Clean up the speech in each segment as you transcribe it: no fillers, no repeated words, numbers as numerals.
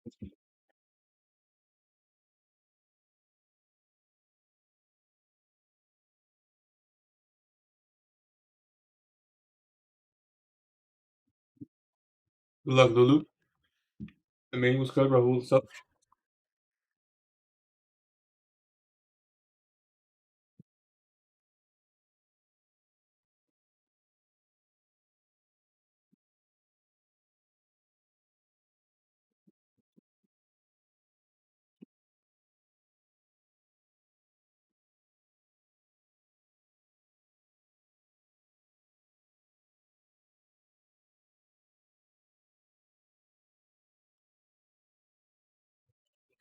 Good luck, Lulu. The main was good, Rahul. What's up?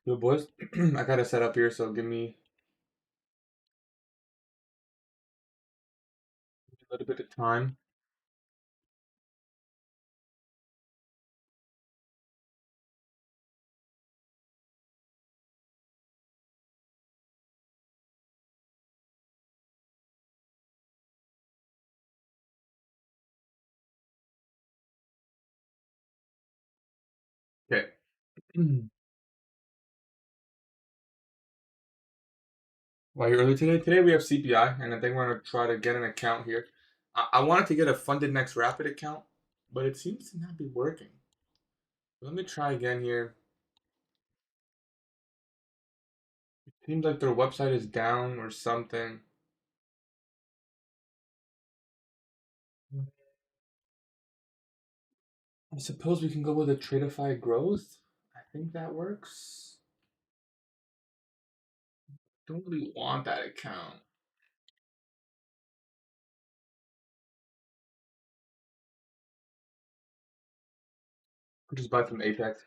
Good boys. I gotta set up here, so give me a little bit of time. Okay. Why you early today? Today we have CPI, and I think we're gonna try to get an account here. I wanted to get a funded next rapid account, but it seems to not be working. Let me try again here. It seems like their website is down or something. I suppose we can go with a Tradeify growth. I think that works. Don't really want that account. Could just buy from Apex.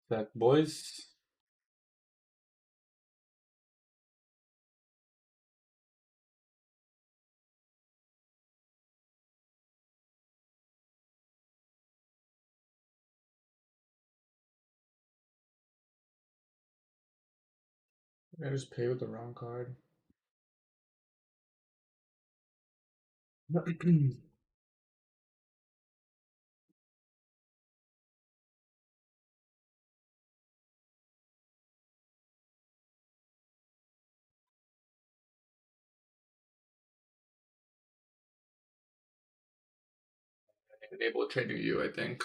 That boys. I just pay with the wrong card. Enable trading you, I think.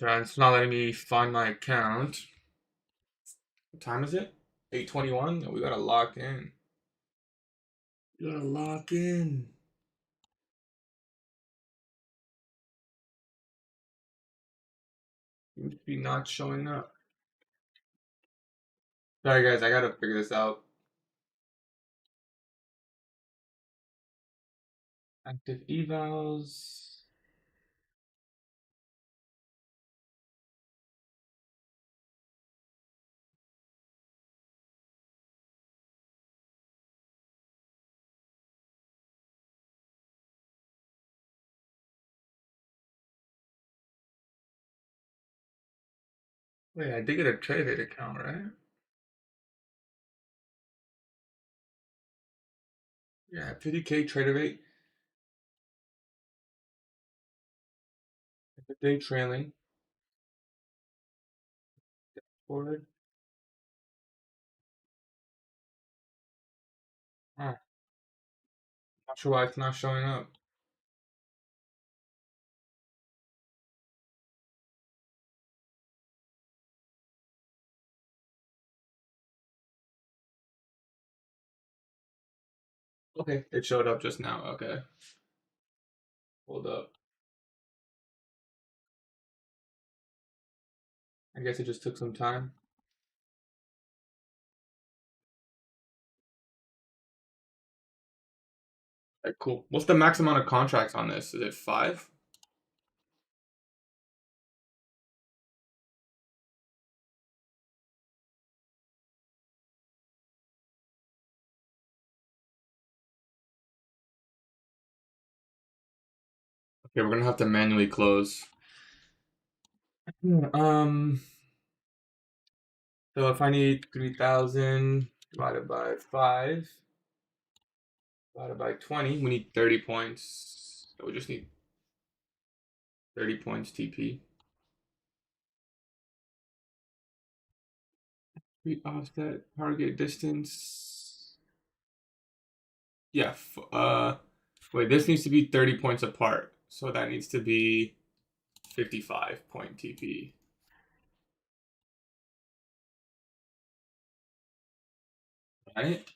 Okay, it's not letting me find my account. What time is it? 8:21? We gotta lock in. We gotta lock in. Seems to be not showing up. Sorry guys, I gotta figure this out. Active evals. Wait, I did get a Tradeify account, right? Yeah, 50K Tradeify. The day trailing forward. Huh. Not sure why it's not showing up. Okay, it showed up just now. Okay, hold up. I guess it just took some time. Okay, cool. What's the max amount of contracts on this? Is it 5? Okay, we're gonna have to manually close. Um, so if I need 3,000 divided by 5 divided by 20, we need 30 points. So we just need 30 points TP. We offset target distance. Yeah. Wait, this needs to be 30 points apart. So that needs to be 55 point TP. Right?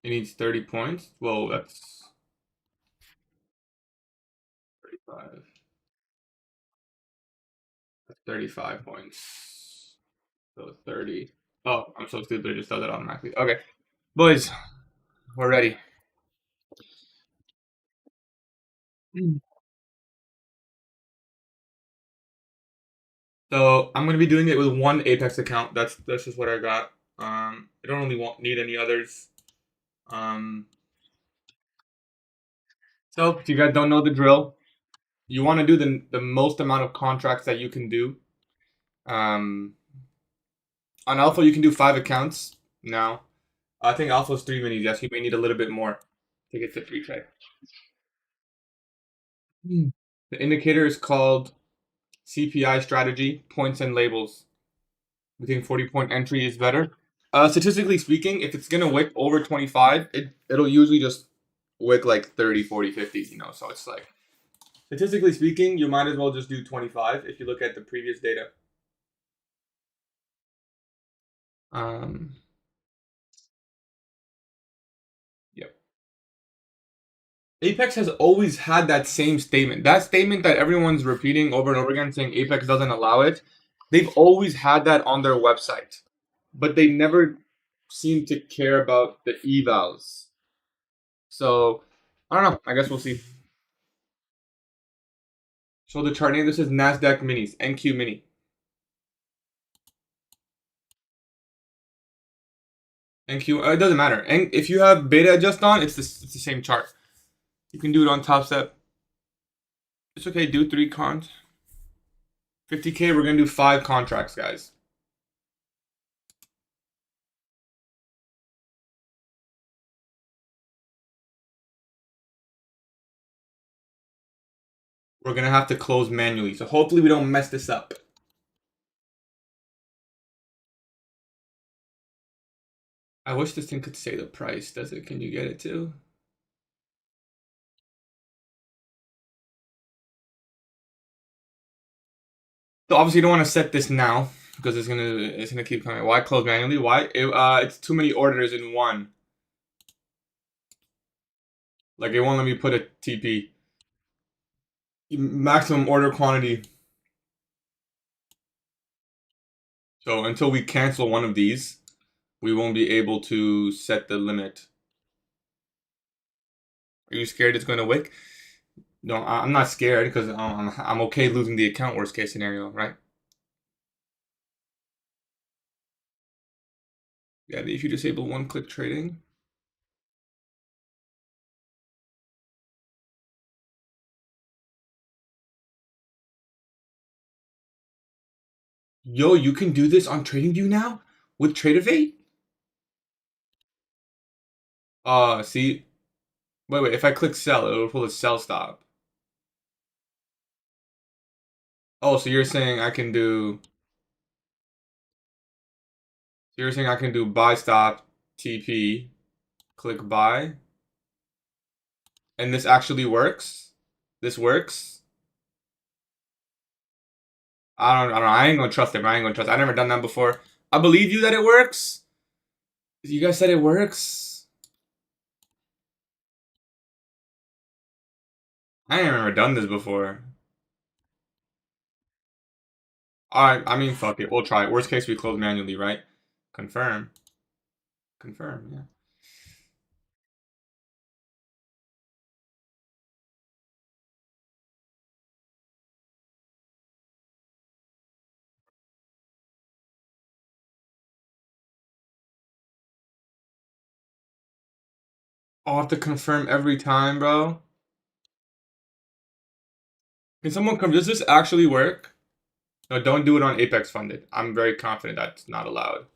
It needs 30 points. Well, that's 35. That's 35 points. So 30. Oh, I'm so stupid. I just does it automatically. Okay. Boys, we're ready. So I'm gonna be doing it with one Apex account. That's just what I got. I don't really need any others. Um, so if you guys don't know the drill, you want to do the most amount of contracts that you can do. Um, on Alpha, you can do 5 accounts now. I think Alpha's 3 minis. Yes, you may need a little bit more to get to 3K. The indicator is called CPI strategy, points and labels. We think 40-point entry is better. Statistically speaking, if it's gonna wick over 25, it'll usually just wick like 30, 40, 50s, so it's like statistically speaking, you might as well just do 25 if you look at the previous data. Um, yep. Apex has always had that same statement. That statement that everyone's repeating over and over again saying Apex doesn't allow it. They've always had that on their website. But they never seem to care about the evals. So I don't know. I guess we'll see. So the chart name, this is NASDAQ Minis, NQ Mini. NQ, it doesn't matter. And if you have beta adjust on, it's the same chart. You can do it on Top Step. It's okay, do 3 cons. 50K, we're going to do 5 contracts, guys. We're going to have to close manually. So hopefully we don't mess this up. I wish this thing could say the price. Does it? Can you get it too? So obviously you don't want to set this now because it's gonna keep coming. Why close manually? Why? It's too many orders in one. Like it won't let me put a TP. Maximum order quantity. So until we cancel one of these, we won't be able to set the limit. Are you scared it's going to wick? No, I'm not scared because I'm okay losing the account. Worst case scenario, right? Yeah, if you disable one-click trading. Yo, you can do this on TradingView now with Tradeify? See, wait. If I click sell, it'll pull a sell stop. Oh, so you're saying I can do? You're saying I can do buy stop, TP, click buy, and this actually works? This works? I don't know. I ain't gonna trust it, but I ain't gonna trust it. I never done that before. I believe you that it works. You guys said it works. I ain't never done this before. Alright, I mean, fuck it. We'll try it. Worst case, we close manually, right? Confirm. Confirm, yeah. I'll have to confirm every time, bro. Can someone come? Does this actually work? No, don't do it on Apex funded. I'm very confident that's not allowed.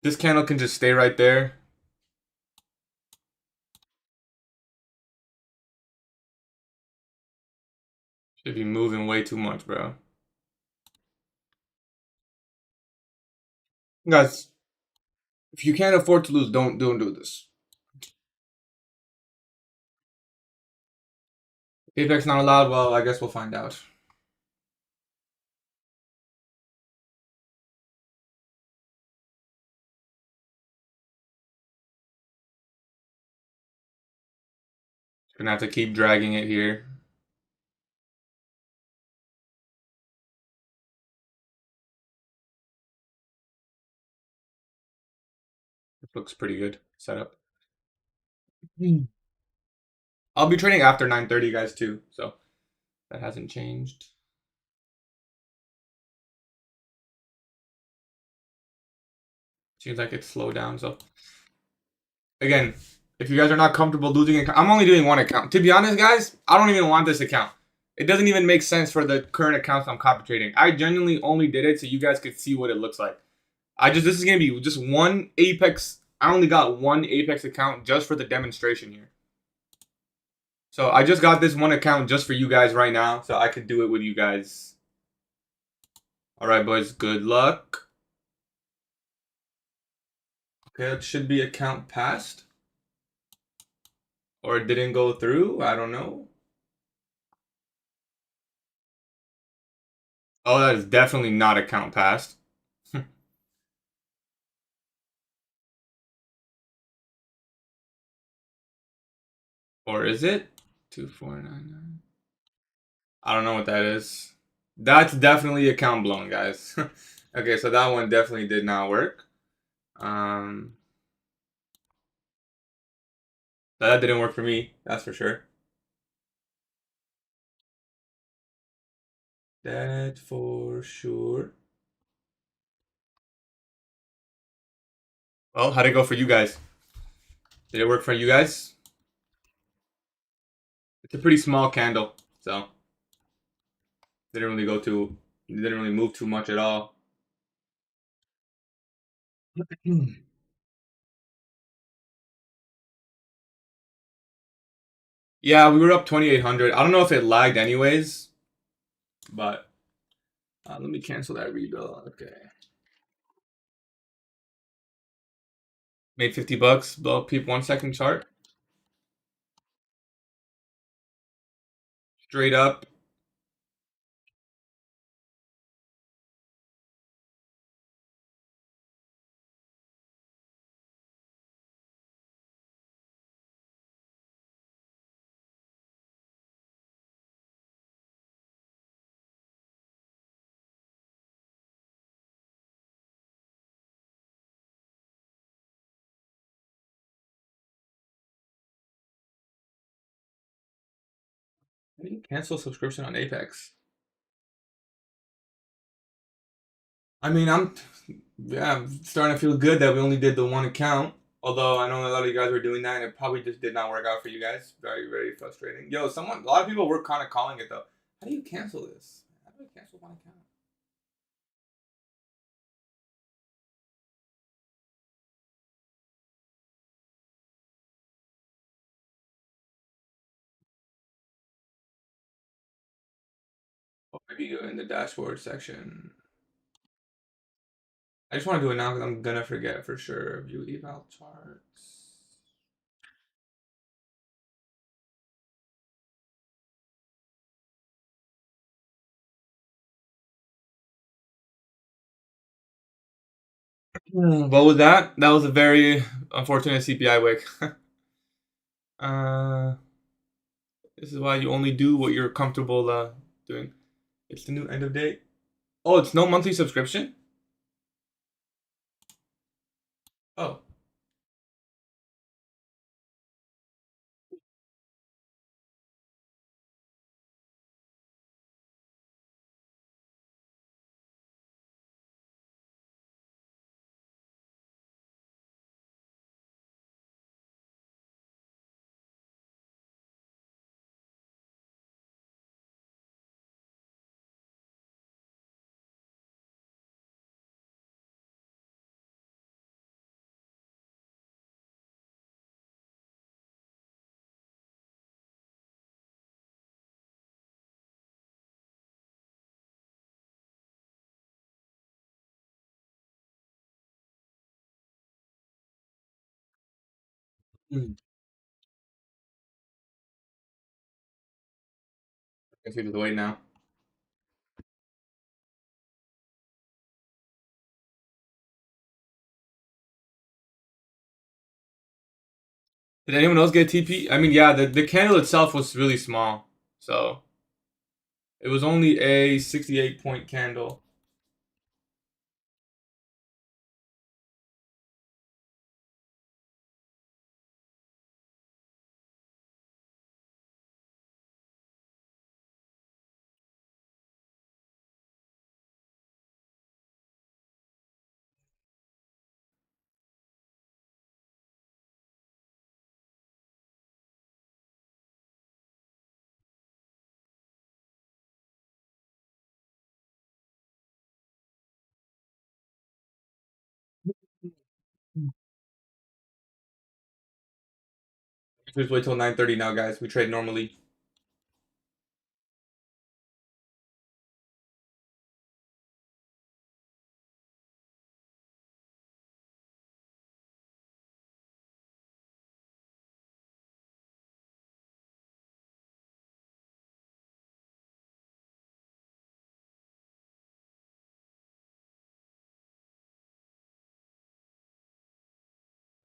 This candle can just stay right there. Should be moving way too much, bro. Guys, if you can't afford to lose, don't do this. Apex not allowed. Well, I guess we'll find out. Gonna have to keep dragging it here. It looks pretty good setup. I'll be trading after 9:30, guys, too. So that hasn't changed. Seems like it's slowed down. So again, if you guys are not comfortable losing it, I'm only doing one account. To be honest, guys, I don't even want this account. It doesn't even make sense for the current accounts I'm copy trading. I genuinely only did it so you guys could see what it looks like. This is gonna be just one Apex. I only got one Apex account just for the demonstration here. So I just got this one account just for you guys right now, so I could do it with you guys. All right, boys. Good luck. Okay, it should be account passed. Or it didn't go through. I don't know. Oh, that is definitely not account passed. Or is it? 2499. I don't know what that is. That's definitely account blown, guys. Okay, so that one definitely did not work. That didn't work for me, that's for sure. That for sure. Well, how'd it go for you guys? Did it work for you guys? It's a pretty small candle, so didn't really go too, didn't really move too much at all. Yeah, we were up 2,800. I don't know if it lagged anyways, but let me cancel that rebuild. Okay. Made 50 bucks. Blow up peep 1 second chart. Straight up. How do you cancel subscription on Apex? I mean, I'm starting to feel good that we only did the one account. Although I know a lot of you guys were doing that, and it probably just did not work out for you guys. Very, very frustrating. Yo, a lot of people were kind of calling it though. How do you cancel this? How do I cancel one account? Oh, maybe go in the dashboard section. I just want to do it now because I'm gonna forget for sure. View eval charts. What was that? That was a very unfortunate CPI wick. uh, this is why you only do what you're comfortable doing. It's the new end of day. Oh, it's no monthly subscription? Oh. Hmm. I guess we just wait now. Did anyone else get TP? I mean, yeah, the candle itself was really small. So it was only a 68 point candle. Just wait till 9:30 now, guys. We trade normally.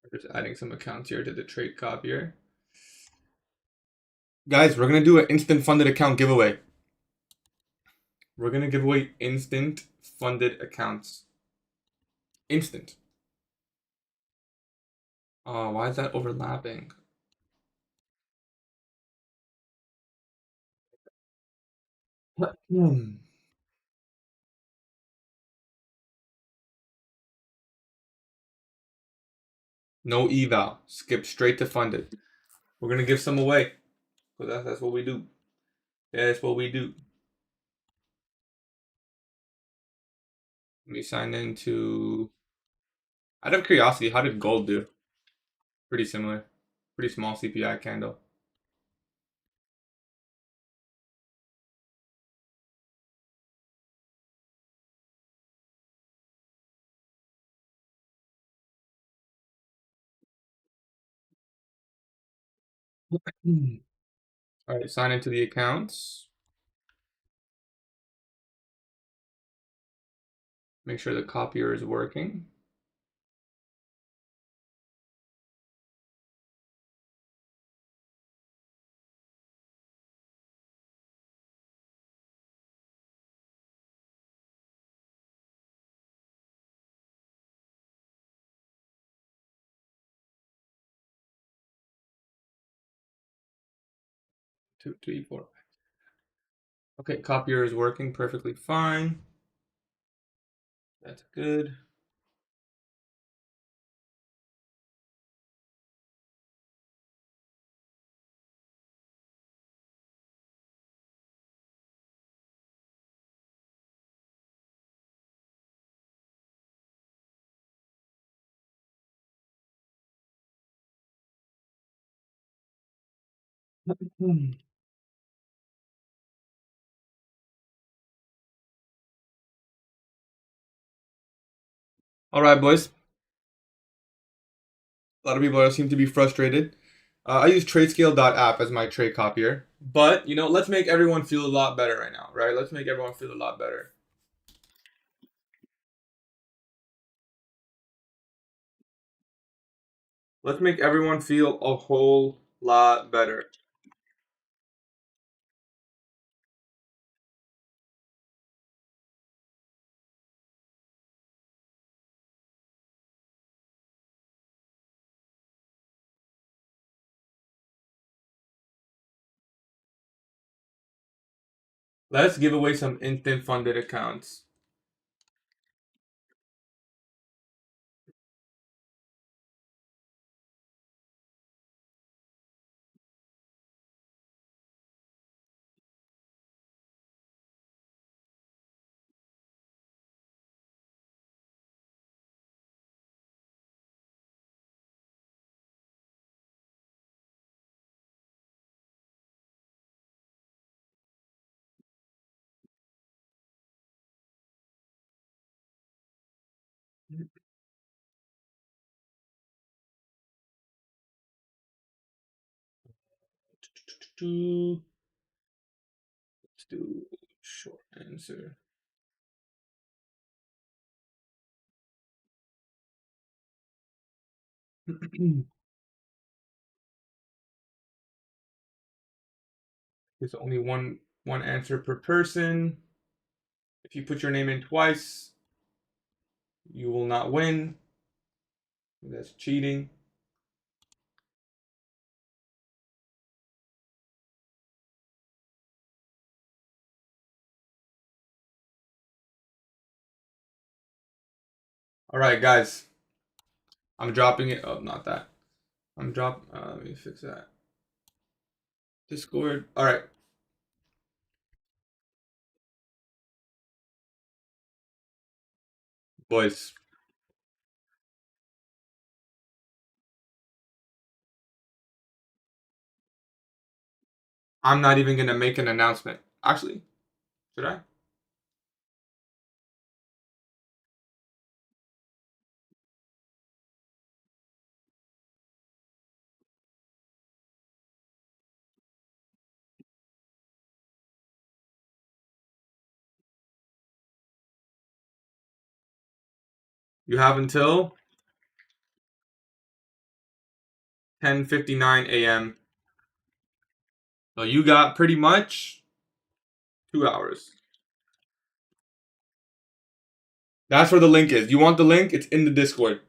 We're just adding some accounts here to the trade copier. Guys, we're gonna do an instant funded account giveaway. We're gonna give away instant funded accounts. Instant. Oh, why is that overlapping? Hmm. No eval. Skip straight to funded. We're gonna give some away. Cause that's what we do. That's what we do. Let me sign into. Out of curiosity, how did gold do? Pretty similar. Pretty small CPI candle. All right, sign into the accounts. Make sure the copier is working. Two, three, four. Okay, Copier is working perfectly fine. That's good. All right, boys. A lot of people seem to be frustrated. I use TradeScale.app as my trade copier, but let's make everyone feel a lot better right now, right? Let's make everyone feel a lot better. Let's make everyone feel a whole lot better. Let's give away some instant funded accounts. Let's do short answer. There's only one answer per person. If you put your name in twice, you will not win. That's cheating. All right, guys. I'm dropping it. Oh, not that. Let me fix that. Discord. All right. Boys. I'm not even going to make an announcement. Actually, should I? You have until 10:59 a.m. So you got pretty much 2 hours. That's where the link is. You want the link? It's in the Discord.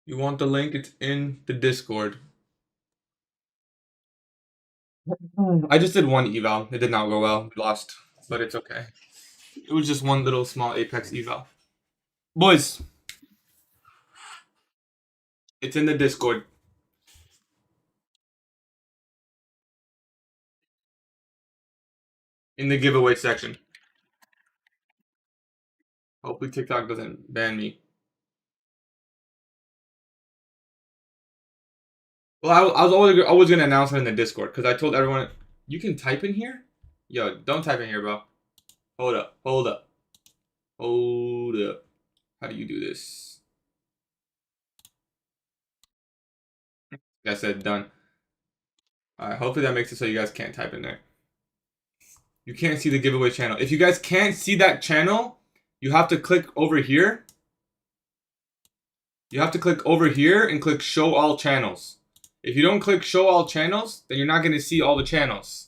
You want the link? It's in the Discord. I just did one eval. It did not go well. We lost, but it's okay. It was just one little small Apex eval. Boys, it's in the Discord. In the giveaway section. Hopefully TikTok doesn't ban me. Well, I was always gonna announce it in the Discord because I told everyone you can type in here. Yo, don't type in here, bro. Hold up, hold up, hold up. How do you do this? I said done. All right, hopefully that makes it so you guys can't type in there. You can't see the giveaway channel. If you guys can't see that channel, you have to click over here. You have to click over here and click show all channels. If you don't click show all channels, then you're not going to see all the channels.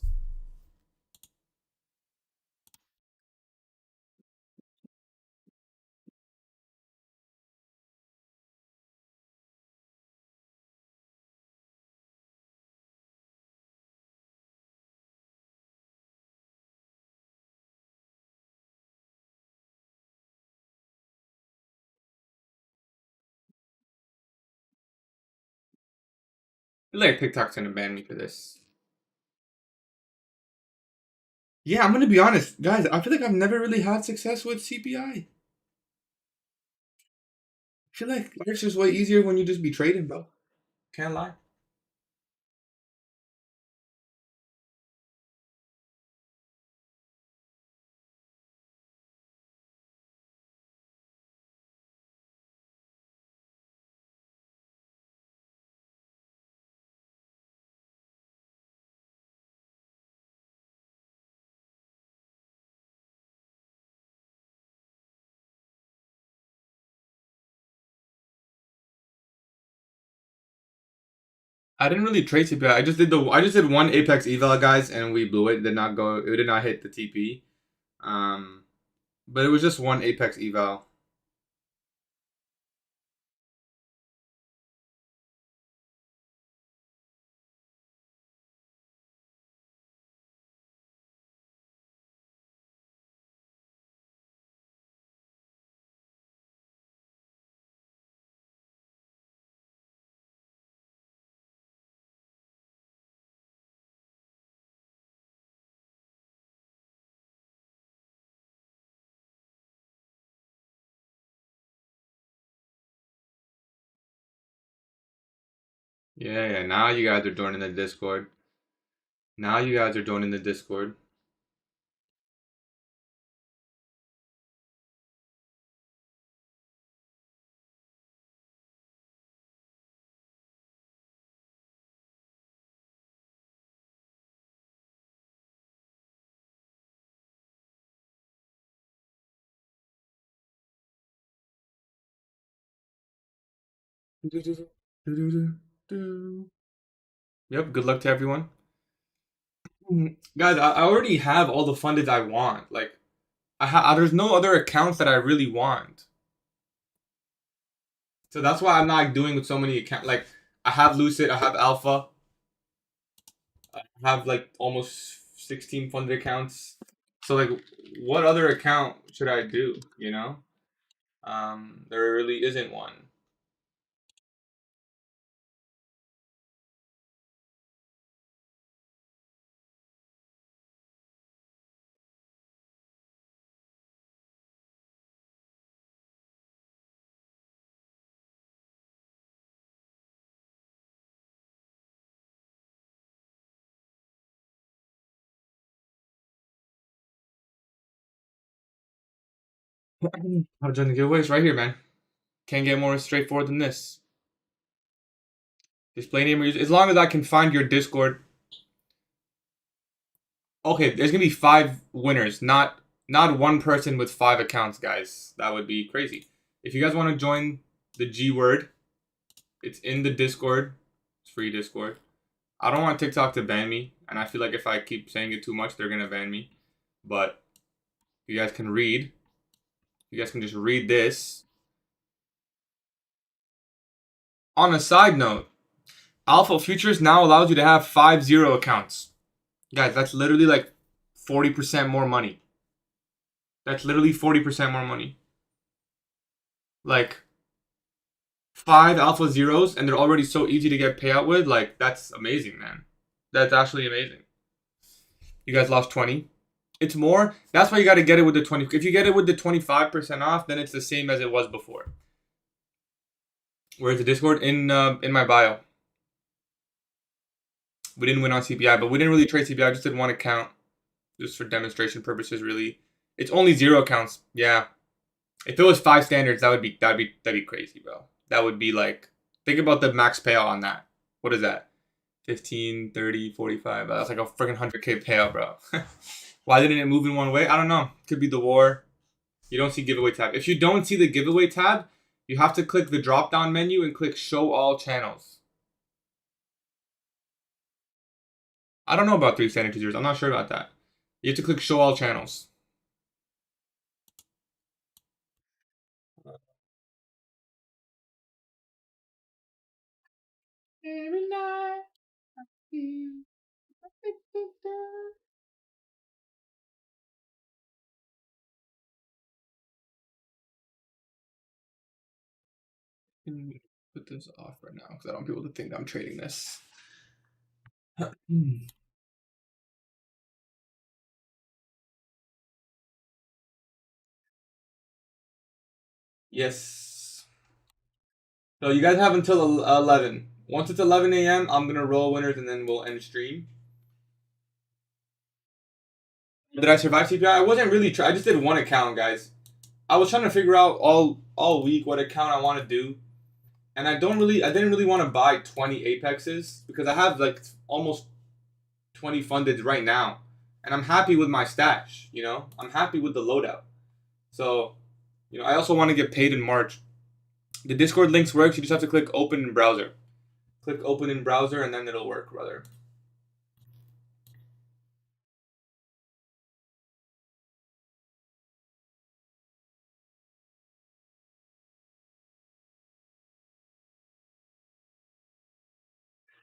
Like TikTok's gonna ban me for this. Yeah, I'm gonna be honest, guys. I feel like I've never really had success with CPI. I feel like life's just way easier when you just be trading, bro. Can't lie. I didn't really trade CPI. I just did one Apex eval, guys, and we blew it. It did not go. It did not hit the TP. Um, but it was just one Apex eval. Yeah, yeah. Now you guys are joining the Discord. Now you guys are joining the Discord. Yep. Good luck to everyone. Guys, I already have all the funded I want. Like, there's no other accounts that I really want. So that's why I'm not doing with so many accounts. Like, I have Lucid, I have Alpha, I have like almost 16 funded accounts. So like, what other account should I do? You know, there really isn't one. How to join the giveaways right here, man. Can't get more straightforward than this. Display name, as long as I can find your Discord. Okay, there's gonna be 5 winners, not one person with 5 accounts, guys. That would be crazy. If you guys want to join the G word, it's in the Discord. It's free Discord. I don't want TikTok to ban me, and I feel like if I keep saying it too much, they're gonna ban me. But you guys can read. You guys can just read this. On a side note, Alpha Futures now allows you to have 5 accounts. Guys, that's literally like 40% more money. That's literally 40% more money. Like 5 alpha zeros, and they're already so easy to get payout with. Like, that's amazing, man. That's actually amazing. You guys lost 20. It's more. That's why you got to get it with the 20. If you get it with the 25% off, then it's the same as it was before. Where's the Discord? In my bio. We didn't win on CPI, but we didn't really trade CPI. I just did one account, just for demonstration purposes. Really, it's only 0 accounts. Yeah. If it was 5 standards, that'd be crazy, bro. That would be like, think about the max payout on that. What is that? 15, 30, 45. That's like a freaking 100K payout, bro. Why didn't it move in one way? I don't know. Could be the war. You don't see giveaway tab. If you don't see the giveaway tab, you have to click the drop down menu and click show all channels. I don't know about 3 standard users. I'm not sure about that. You have to click show all channels. Every night I feel put this off right now because I don't want people to think I'm trading this. Yes. So you guys have until 11. Once it's 11 a.m., I'm gonna roll winners and then we'll end stream. Did I survive CPI? I wasn't really I just did one account, guys. I was trying to figure out all week what account I want to do, and I didn't really want to buy 20 Apexes because I have like almost 20 funded right now, and I'm happy with my stash. You know, I'm happy with the loadout. So, you know, I also want to get paid in March. The Discord links works. You just have to click open in browser. Click open in browser, and then it'll work, brother.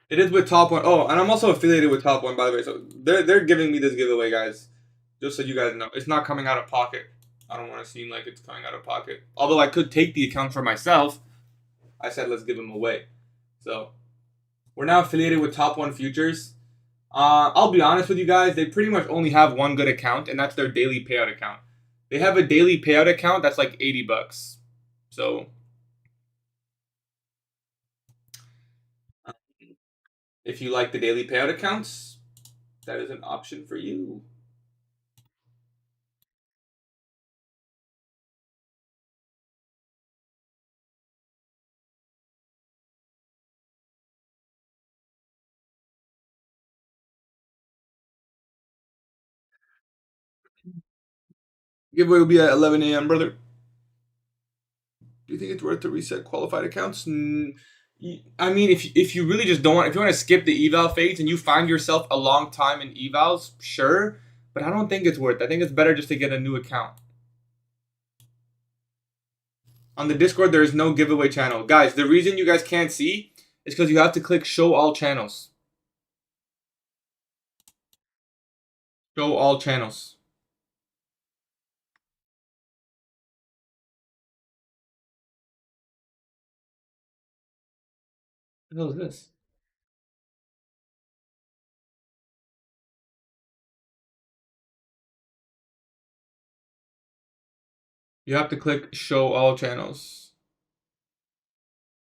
It is with Top One. Oh, and I'm also affiliated with Top One, by the way. So they're giving me this giveaway, guys. Just so you guys know, it's not coming out of pocket. I don't want to seem like it's coming out of pocket. Although I could take the account for myself, I said let's give them away. So we're now affiliated with Top One Futures. I'll be honest with you guys, they pretty much only have one good account, and that's their daily payout account. They have a daily payout account that's like $80. So if you like the daily payout accounts, that is an option for you. Giveaway will be at 11 a.m., brother. Do you think it's worth to reset qualified accounts? I mean, if you really just don't want, if you want to skip the eval phase and you find yourself a long time in evals, sure. But I don't think it's worth. I think it's better just to get a new account. On the Discord, there is no giveaway channel, guys. The reason you guys can't see is because you have to click show all channels. Show all channels. What the hell is this? You have to click show all channels.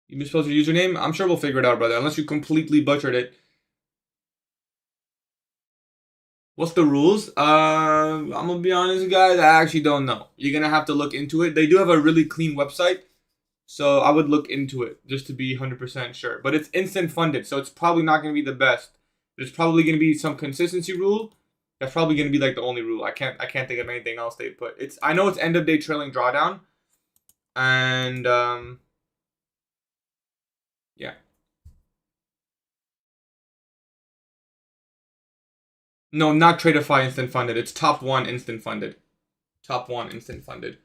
You misspelled your username? I'm sure we'll figure it out, brother. Unless you completely butchered it. What's the rules? I'm gonna be honest, guys. I actually don't know. You're gonna have to look into it. They do have a really clean website, so I would look into it just to be 100% sure. But it's instant funded, so it's probably not gonna be the best. There's probably gonna be some consistency rule. That's probably gonna be like the only rule. I can't think of anything else they put. I know it's end of day trailing drawdown, and yeah. No, not Tradeify instant funded. It's top one instant funded. Top one instant funded.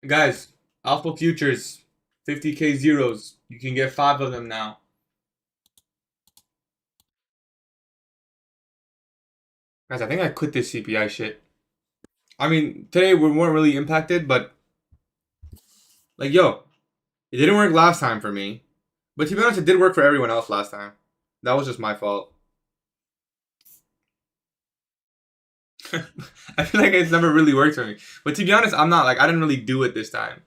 Guys, Alpha Futures, 50k zeros. You can get 5 of them now. Guys, I think I quit this CPI shit. I mean, today we weren't really impacted, but like, yo, it didn't work last time for me. But to be honest, it did work for everyone else last time. That was just my fault. I feel like it's never really worked for me. But to be honest, I'm not like I didn't really do it this time.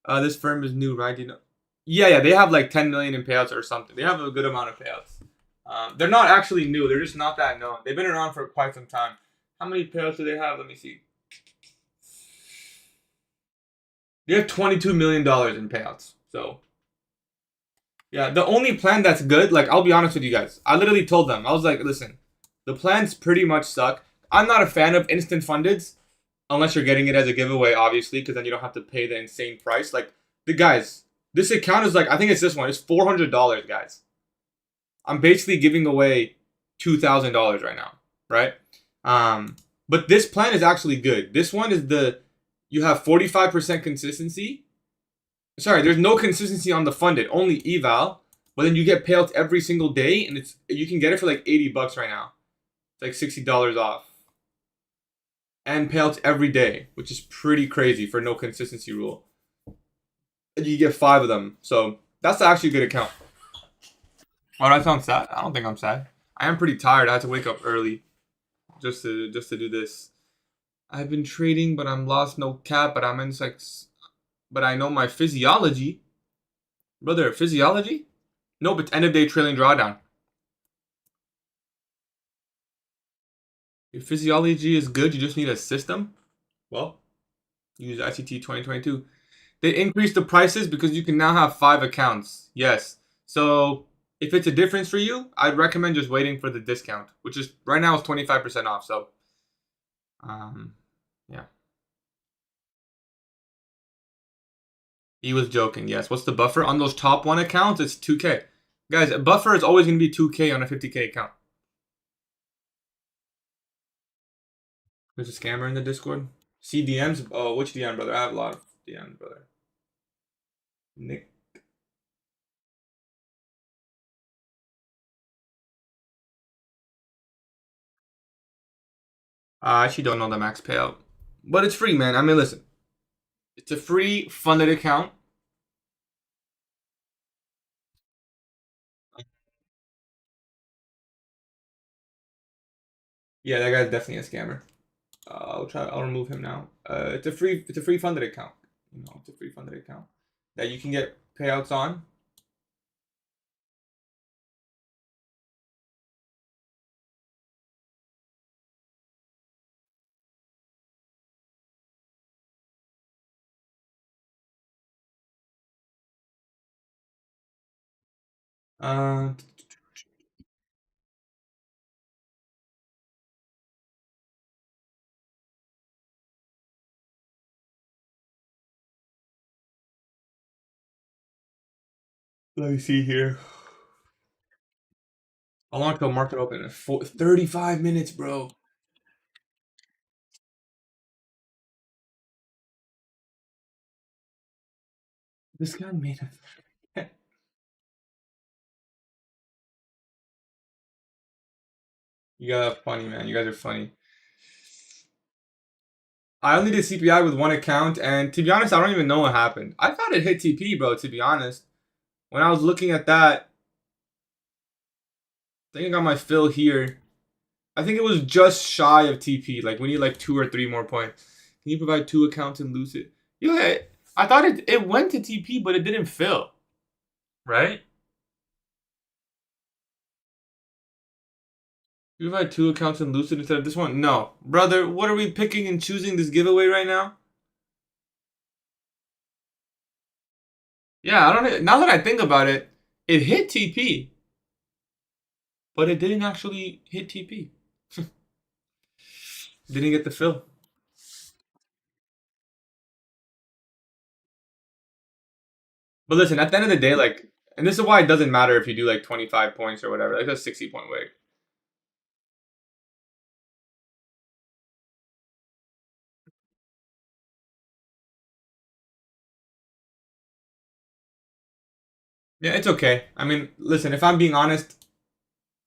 This firm is new, right? You know? Yeah, they have like 10 million in payouts or something. They have a good amount of payouts. They're not actually new. They're just not that known. They've been around for quite some time. How many payouts do they have? Let me see. They have $22 million in payouts. So, yeah, the only plan that's good, like, I'll be honest with you guys. I literally told them, I was like, listen, The plans pretty much suck. I'm not a fan of instant fundeds unless you're getting it as a giveaway, obviously, because then you don't have to pay the insane price. Like the guys, this account is like I think it's this one. It's $400, guys. I'm basically giving away $2,000 right now, right? But this plan is actually good. This one is you have 45% consistency. Sorry, there's no consistency on the funded, only eval. But then you get payouts every single day, and you can get it for like $80 right now. It's like $60 off. And payouts every day, which is pretty crazy for no consistency rule. And you get 5 of them. So that's actually a good account. Why do I sound sad? I don't think I'm sad. I am pretty tired. I had to wake up early just to do this. I've been trading, but I'm lost no cap, but I'm in like but I know my physiology. Brother, physiology? Nope, it's end of day trailing drawdown. Your physiology is good, you just need a system? Well, use ICT 2022. They increased the prices because you can now have 5 accounts. Yes. So if it's a difference for you, I'd recommend just waiting for the discount, which is right now is 25% off. So, yeah. He was joking. Yes. What's the buffer on those top 1 accounts? It's 2K. Guys, a buffer is always going to be 2K on a 50K account. There's a scammer in the Discord. CDMs? Oh, which DM, brother? I have a lot of DMs, brother. Nick. I actually don't know the max payout. But it's free, man. I mean, listen. It's a free funded account. Yeah, that guy's definitely a scammer. I'll remove him now. It's a free funded account. It's a free funded account that you can get payouts on. Uh, Let me see here. How long till market open? 35 minutes, bro. This guy made a. You guys are funny, man. You guys are funny. I only did CPI with 1 account, and to be honest, I don't even know what happened. I thought it hit TP, bro. To be honest, when I was looking at that, I think I got my fill here. I think it was just shy of TP. Like we need like 2 or 3 more points. Can you provide 2 accounts in Lucid? Yeah, I thought it went to TP, but it didn't fill. Right? You provide 2 accounts in Lucid instead of this one? No, brother. What are we picking and choosing this giveaway right now? Yeah, I don't. Now that I think about it, it hit TP, but it didn't actually hit TP. Didn't get the fill. But listen, at the end of the day, like, and this is why it doesn't matter if you do like 25 points or whatever. Like that's 60-point wig. Yeah, it's okay. I mean, listen, if I'm being honest,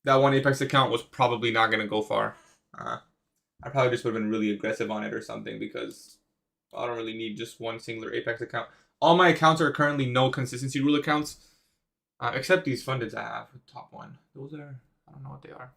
that one Apex account was probably not gonna go far. I probably just would have been really aggressive on it or something because I don't really need just one singular Apex account. All my accounts are currently no consistency rule accounts, except these fundeds I have. Top 1. Those are I don't know what they are.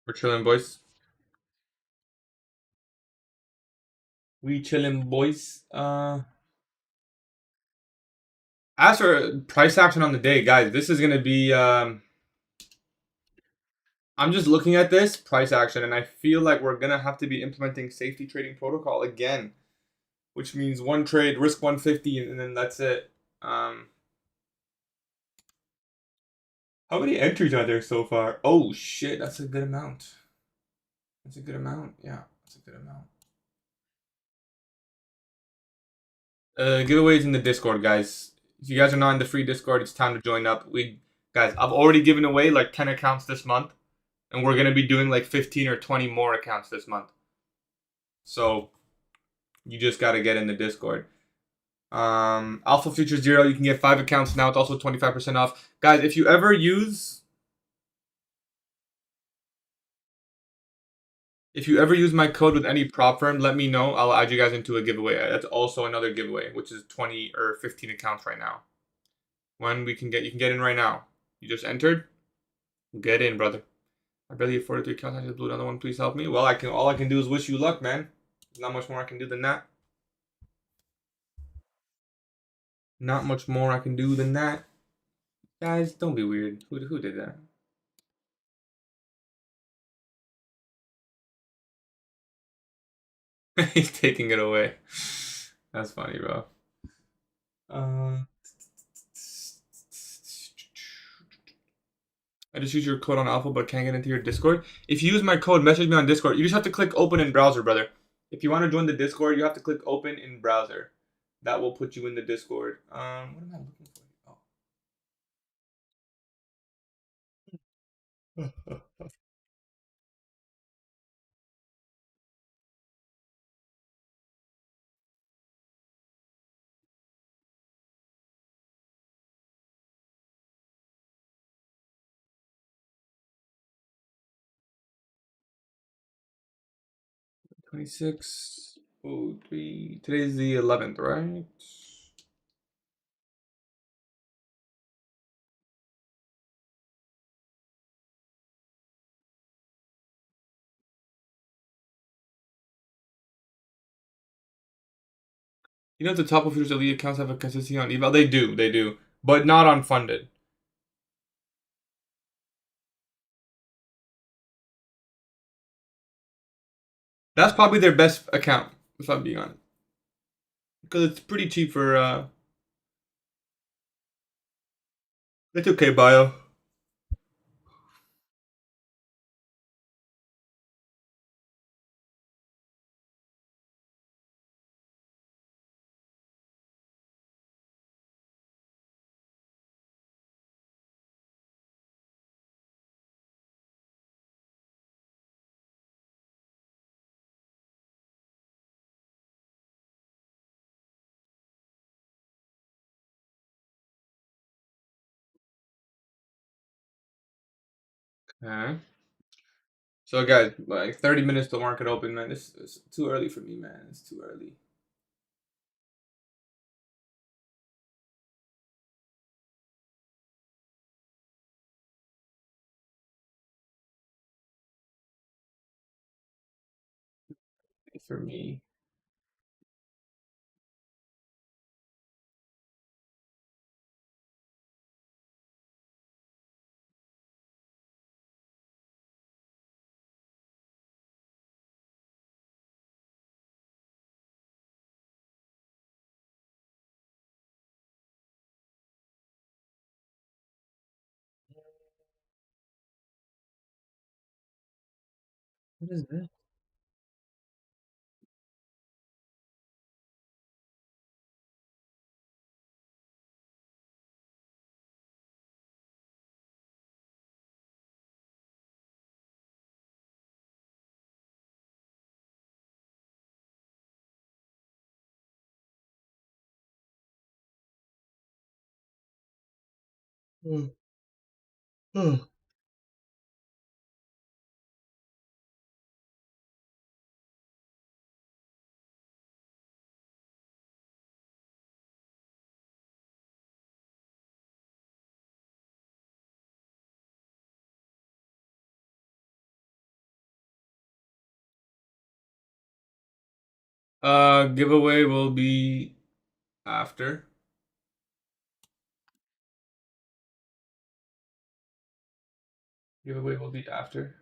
We're chilling, boys. We chilling, boys. As for price action on the day, guys, this is gonna be. I'm just looking at this price action, and I feel like we're gonna have to be implementing safety trading protocol again, which means one trade, risk 150, and then that's it. How many entries are there so far? Oh shit, that's a good amount. That's a good amount. Yeah, that's a good amount. Giveaways in the Discord, guys. If you guys are not in the free Discord, it's time to join up. Guys, I've already given away like 10 accounts this month, and we're gonna be doing like 15 or 20 more accounts this month. So you just gotta get in the Discord. Alpha Future Zero, you can get 5 accounts now. It's also 25% off. Guys, if you ever use my code with any prop firm, let me know. I'll add you guys into a giveaway. That's also another giveaway, which is 20 or 15 accounts right now. When you can get in right now. You just entered. Get in, brother. I barely afforded 3 accounts. I just blew another one. Please help me. Well, all I can do is wish you luck, man. There's not much more I can do than that. Not much more I can do than that. Guys, don't be weird. Who did that? He's taking it away. That's funny, bro. I just use your code on Alpha, but can't get into your Discord. If you use my code, message me on Discord. You just have to click open in browser, brother. If you want to join the Discord, you have to click open in browser. That will put you in the Discord. What am I looking for? Oh. 26. Oh, 3. Today's the 11th, right? You know, the top of your elite accounts have a consistency on eval. They do, but not on funded. That's probably their best account, if I'm being honest, because it's pretty cheap for. It's okay, bio. Okay. So guys, like 30 minutes till market open, man. This is too early for me, man. It's too early. For me. What is this? Hmm. Hmm. Giveaway will be after. Giveaway will be after.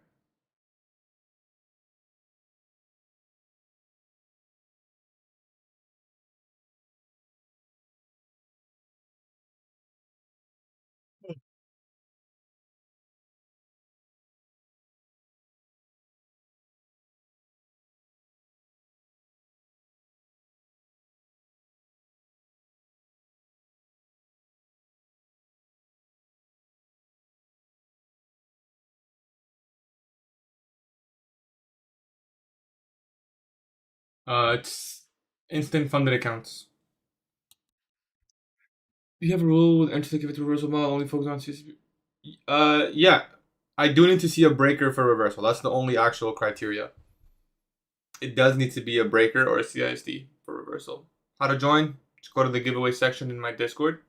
It's instant funded accounts. You have a rule with entry to give it to reversal model only focus on CCP. Yeah. I do need to see a breaker for reversal. That's the only actual criteria. It does need to be a breaker or a CISD for reversal. How to join? Just go to the giveaway section in my Discord.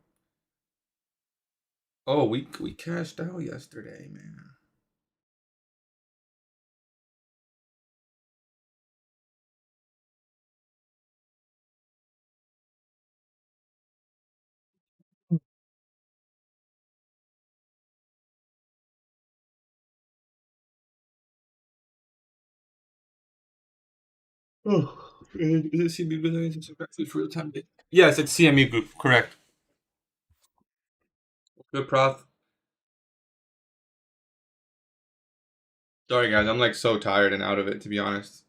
Oh, we cashed out yesterday, man. Oh, is it CME Group for the time being? Yes, it's CME Group, correct. Good prof. Sorry guys, I'm like so tired and out of it, to be honest.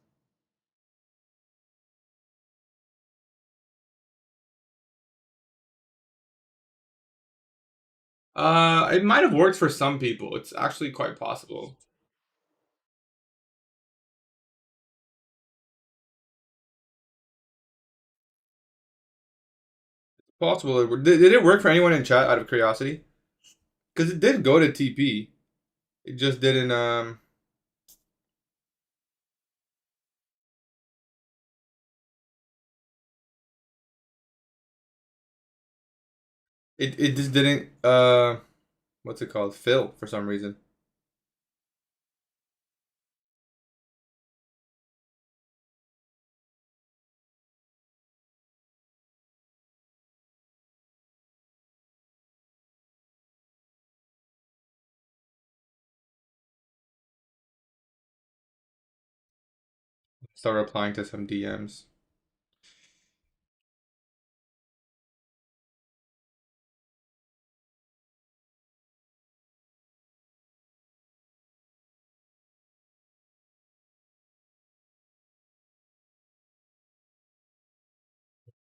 It might have worked for some people. It's actually quite possible. Possible. Did it work for anyone in chat out of curiosity? Because it did go to TP. It just didn't. It just didn't. What's it called? Fill for some reason. Start replying to some DMs.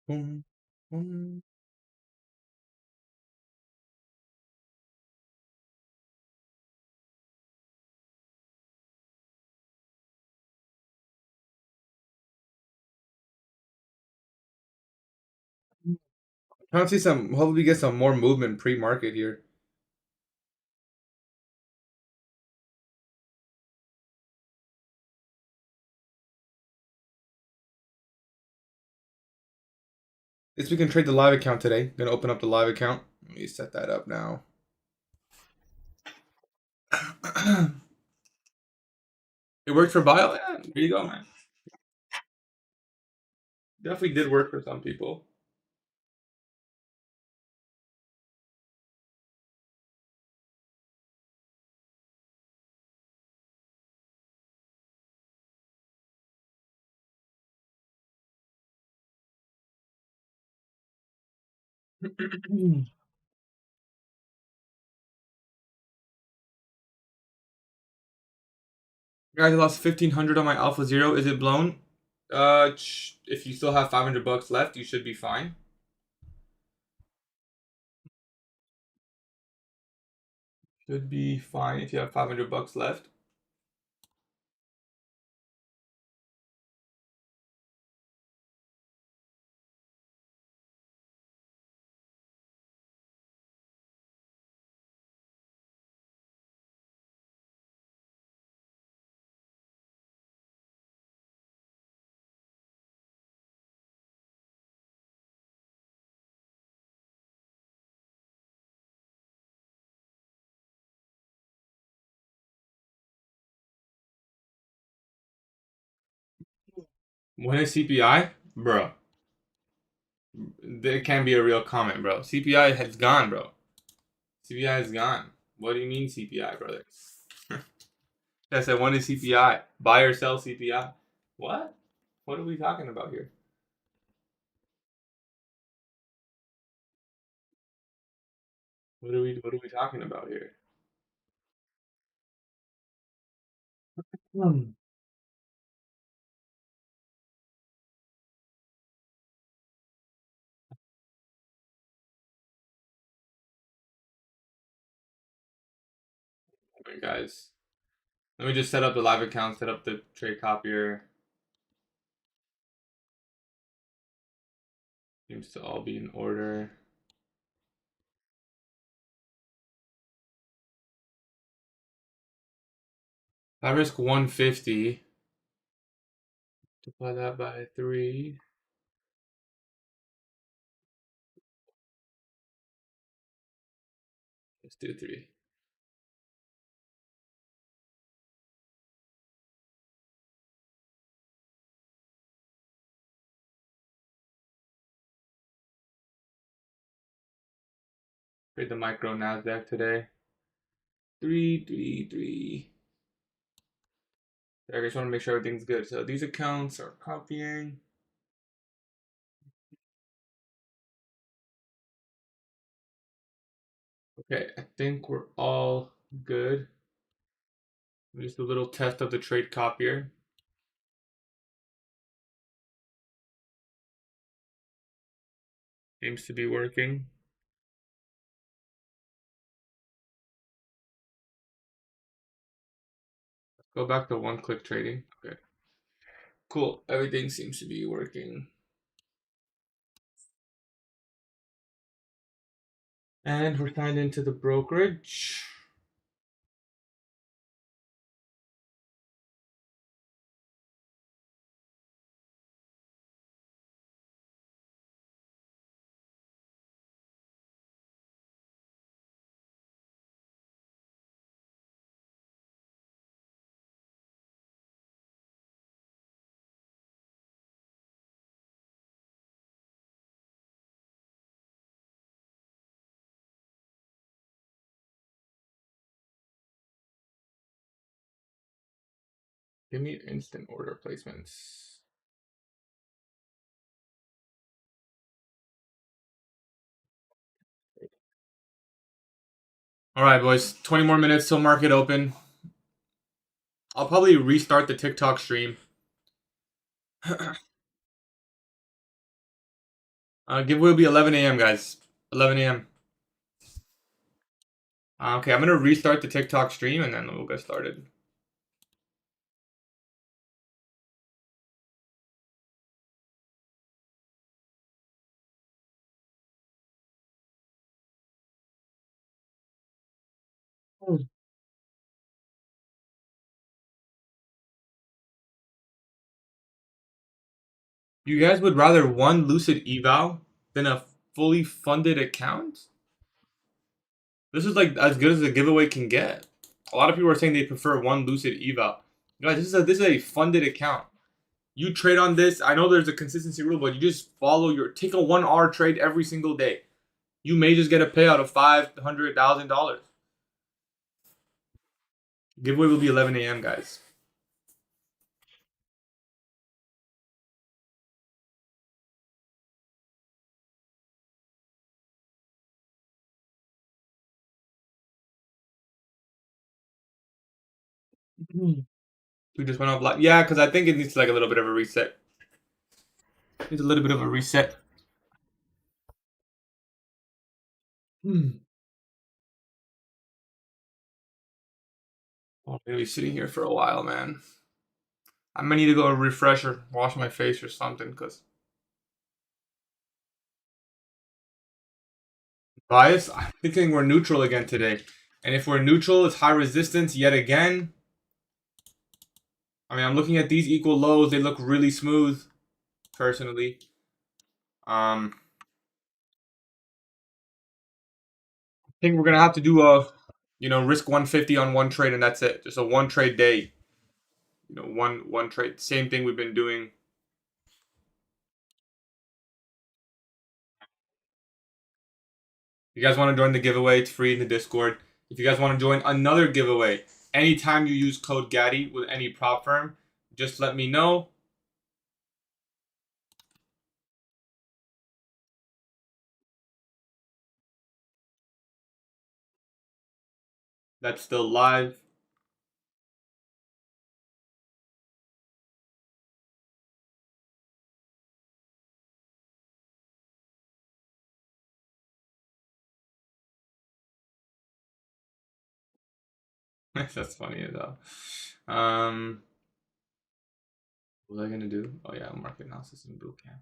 Boom, boom. I want to see some. Hopefully, get some more movement pre-market here. Guess we can trade the live account today. Gonna open up the live account. Let me set that up now. It worked for Bio. Yeah, there you go, man. Definitely did work for some people. Guys, I lost 1,500 on my Alpha Zero. Is it blown? If you still have 500 bucks left, you should be fine. Should be fine if you have 500 bucks left. When is CPI? Bro. It can't be a real comment, bro. CPI has gone, bro. CPI is gone. What do you mean CPI, brother? I said, when is CPI? Buy or sell CPI? What? What are we talking about here? What are we talking about here? Oh my guys. Let me just set up the live account, set up the trade copier. Seems to all be in order. I risk 150. Multiply that by 3. Let's do 3. Trade the micro NASDAQ today. 3, 3, 3. I just want to make sure everything's good. So these accounts are copying. Okay, I think we're all good. Just a little test of the trade copier. Seems to be working. Let's go back to one-click trading. Okay. Cool. Everything seems to be working. And we're signed into the brokerage. Give me instant order placements. All right, boys. 20 more minutes till market open. I'll probably restart the TikTok stream. Giveaway will be 11 a.m., guys. 11 a.m. Okay, I'm going to restart the TikTok stream and then we'll get started. You guys would rather one Lucid eval than a fully funded account? This is like as good as a giveaway can get. A lot of people are saying they prefer one Lucid eval. Guys, this is a funded account. You trade on this. I know there's a consistency rule, but you just follow take a 1R trade every single day. You may just get a payout of $500,000. Giveaway will be 11 a.m., guys. We just went off live. Yeah, because I think it needs like a little bit of a reset. Needs a little bit of a reset. I'm gonna be sitting here for a while, man. I might need to go refresh or wash my face or something, because bias, I'm thinking we're neutral again today. And if we're neutral, it's high resistance yet again. I mean, I'm looking at these equal lows. They look really smooth, personally. I think we're gonna have to do a, risk 150 on one trade, and that's it. Just a one trade day. One trade. Same thing we've been doing. If you guys want to join the giveaway, it's free in the Discord. If you guys want to join another giveaway, anytime you use code Gatie with any prop firm, just let me know. That's still live. That's funny as hell. What was I gonna do? Oh yeah, market analysis and bootcamp.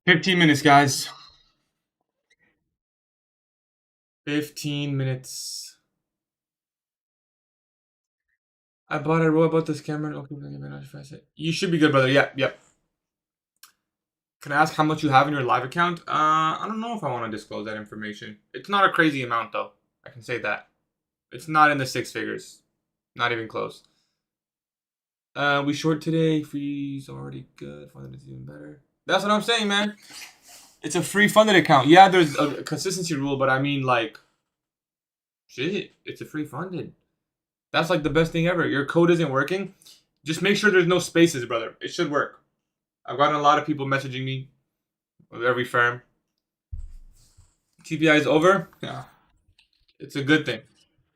$15 guys. 15 minutes. I wrote about this camera. Okay, you should be good, brother. Yep. Can I ask how much you have in your live account? I don't know if I want to disclose that information. It's not a crazy amount, though. I can say that. It's not in the six figures. Not even close. We short today. Free's already good. Funded is even better. That's what I'm saying, man. It's a free funded account. Yeah, there's a consistency rule, but I mean, like, shit, it's a free funded. That's like the best thing ever. Your code isn't working. Just make sure there's no spaces, brother. It should work. I've gotten a lot of people messaging me with every firm. CPI is over. Yeah, it's a good thing.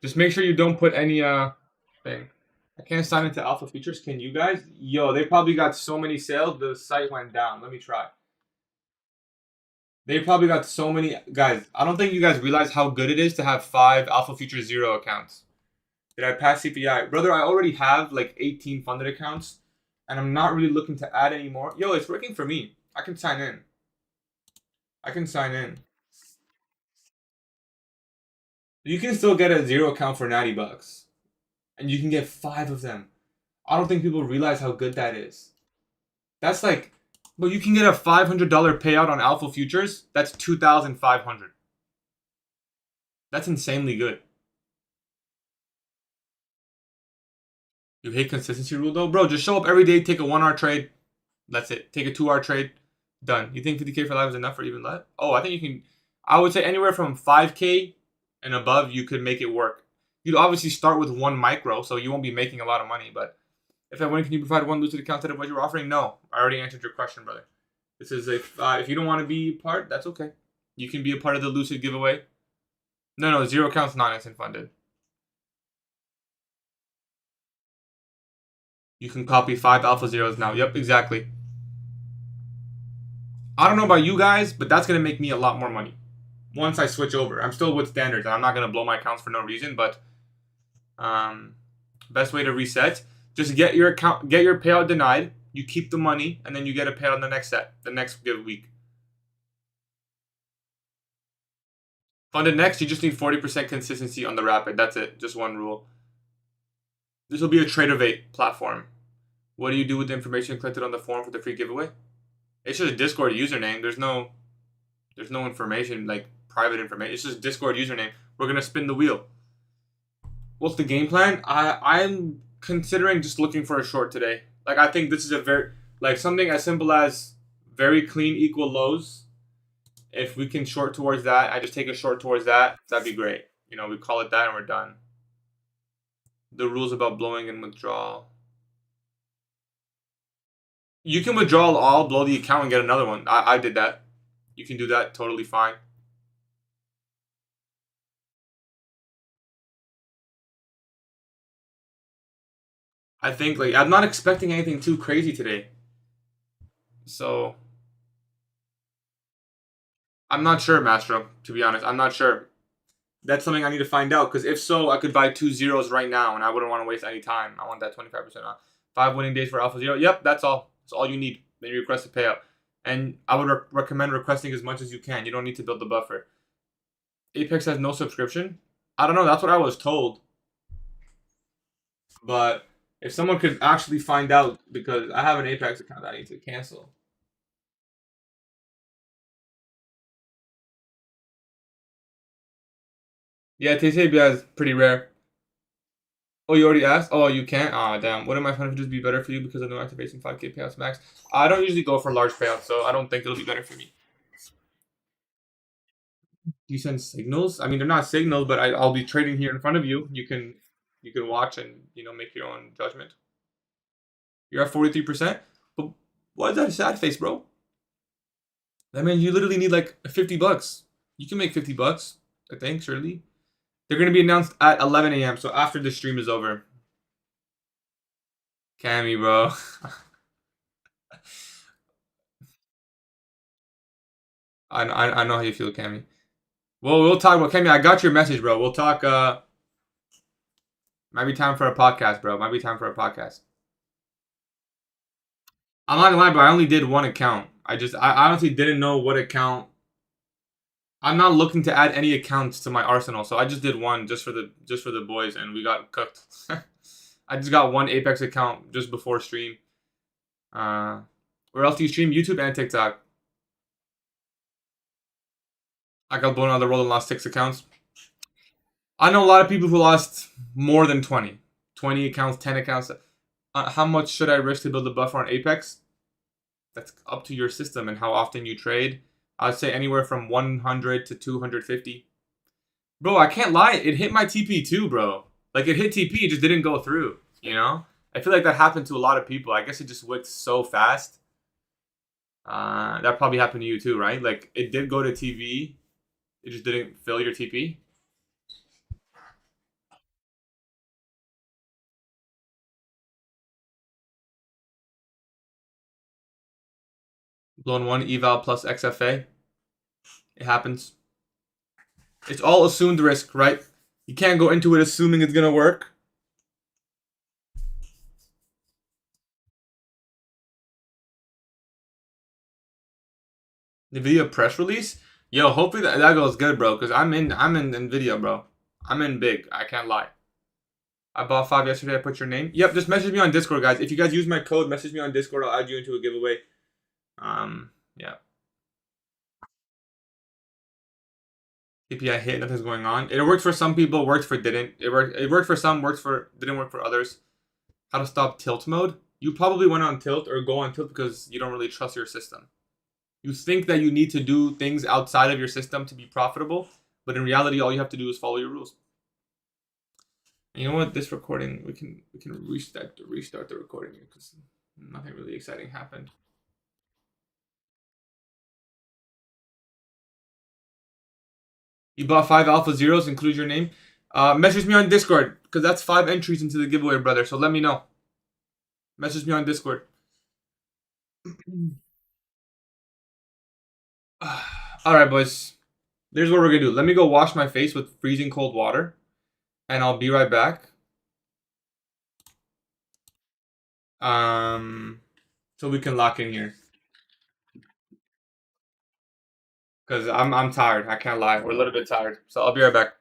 Just make sure you don't put any thing. I can't sign into Alpha Features. Can you guys? Yo, they probably got so many sales. The site went down. Let me try. They probably got so many guys. I don't think you guys realize how good it is to have 5 Alpha Features 0 accounts. Did I pass CPI? Brother, I already have like 18 funded accounts, and I'm not really looking to add any more. Yo, it's working for me. I can sign in. You can still get a 0 account for $90, and you can get 5 of them. I don't think people realize how good that is. That's like, but you can get a $500 payout on Alpha Futures. That's $2,500. That's insanely good. You hate consistency rule though, bro. Just show up every day, take a 1 hour trade. That's it. Take a 2 hour trade. Done. You think 50K for live is enough or even less? Oh, I think you can. I would say anywhere from 5K and above, you could make it work. You'd obviously start with 1 micro, so you won't be making a lot of money. But if I win, can you provide 1 Lucid account at what you're offering? No, I already answered your question, brother. This is if you don't want to be part, that's okay. You can be a part of the Lucid giveaway. No, 0 accounts not instant funded. You can copy 5 alpha zeros now. Yep, exactly. I don't know about you guys, but that's going to make me a lot more money once I switch over. I'm still with standards, and I'm not going to blow my accounts for no reason, but best way to reset, just get your payout denied, you keep the money, and then you get a payout on the next give week. Funded next, you just need 40% consistency on the rapid. That's it. Just one rule. This will be a Tradeify platform. What do you do with the information collected on the form for the free giveaway? It's just a Discord username. There's no information, like private information. It's just Discord username. We're gonna spin the wheel. What's the game plan? I'm considering just looking for a short today. Like, I think this is a very, like, something as simple as very clean equal lows. If we can short towards that, I just take a short towards that. That'd be great. You know, we call it that and we're done. The rules about blowing and withdrawal. You can withdraw all, blow the account, and get another one. I did that. You can do that totally fine. I think like I'm not expecting anything too crazy today. So I'm not sure, Mastro, to be honest. I'm not sure. That's something I need to find out, because if so, I could buy 2 zeros right now and I wouldn't want to waste any time. I want that 25% off. 5 winning days for Alpha Zero. Yep, that's all. That's all you need. Then you request a payout. And I would recommend requesting as much as you can. You don't need to build the buffer. Apex has no subscription? I don't know. That's what I was told. But if someone could actually find out, because I have an Apex account that I need to cancel. Yeah, TCBI is pretty rare. Oh, you already asked? Oh, you can't? Ah, damn. Wouldn't my fund just be better for you because of no activation 5K payouts max? I don't usually go for large payouts, so I don't think it'll be better for me. You send signals? I mean, they're not signals, but I'll be trading here in front of you. You can watch and make your own judgment. You're at 43%, but why is that a sad face, bro? I mean, you literally need like $50. You can make $50, I think, surely. They're gonna be announced at 11 a.m. So after the stream is over. Cammy, bro. I know how you feel, Cammy. Well, we'll talk about Cammy. I got your message, bro. We'll talk. Might be time for a podcast, bro. Might be time for a podcast. I'm not gonna lie, bro. I only did one account. I honestly didn't know what account. I'm not looking to add any accounts to my arsenal, so I just did one just for the boys, and we got cooked. I just got one Apex account just before stream. Where else do you stream? YouTube and TikTok. I got blown out of the roll and lost 6 accounts. I know a lot of people who lost more than 20. 20 accounts, 10 accounts. How much should I risk to build a buffer on Apex? That's up to your system and how often you trade. I'd say anywhere from 100 to 250. Bro, I can't lie. It hit my TP too, bro. Like, it hit TP, it just didn't go through, you know? I feel like that happened to a lot of people. I guess it just wicked so fast. That probably happened to you too, right? Like, it did go to TV. It just didn't fill your TP. Blown 1 eval plus XFA. It happens. It's all assumed risk, right? You can't go into it assuming it's gonna work. NVIDIA press release? Yo, hopefully that goes good, bro. Cause I'm in NVIDIA, bro. I'm in big. I can't lie. I bought 5 yesterday. I put your name. Yep, just message me on Discord, guys. If you guys use my code, message me on Discord. I'll add you into a giveaway. Yeah. CPI hit. Nothing's going on. It worked for some people. Worked for didn't. It worked for some. Didn't work for others. How to stop tilt mode? You probably went on tilt or go on tilt because you don't really trust your system. You think that you need to do things outside of your system to be profitable, but in reality, all you have to do is follow your rules. And you know what? This recording, we can restart the recording because nothing really exciting happened. You bought 5 Alpha Zeros, include your name. Message me on Discord because that's 5 entries into the giveaway, brother. So let me know. Message me on Discord. All right, boys. Here's what we're gonna do. Let me go wash my face with freezing cold water, and I'll be right back. So we can lock in here. Cause I'm tired. I can't lie. We're a little bit tired. So I'll be right back.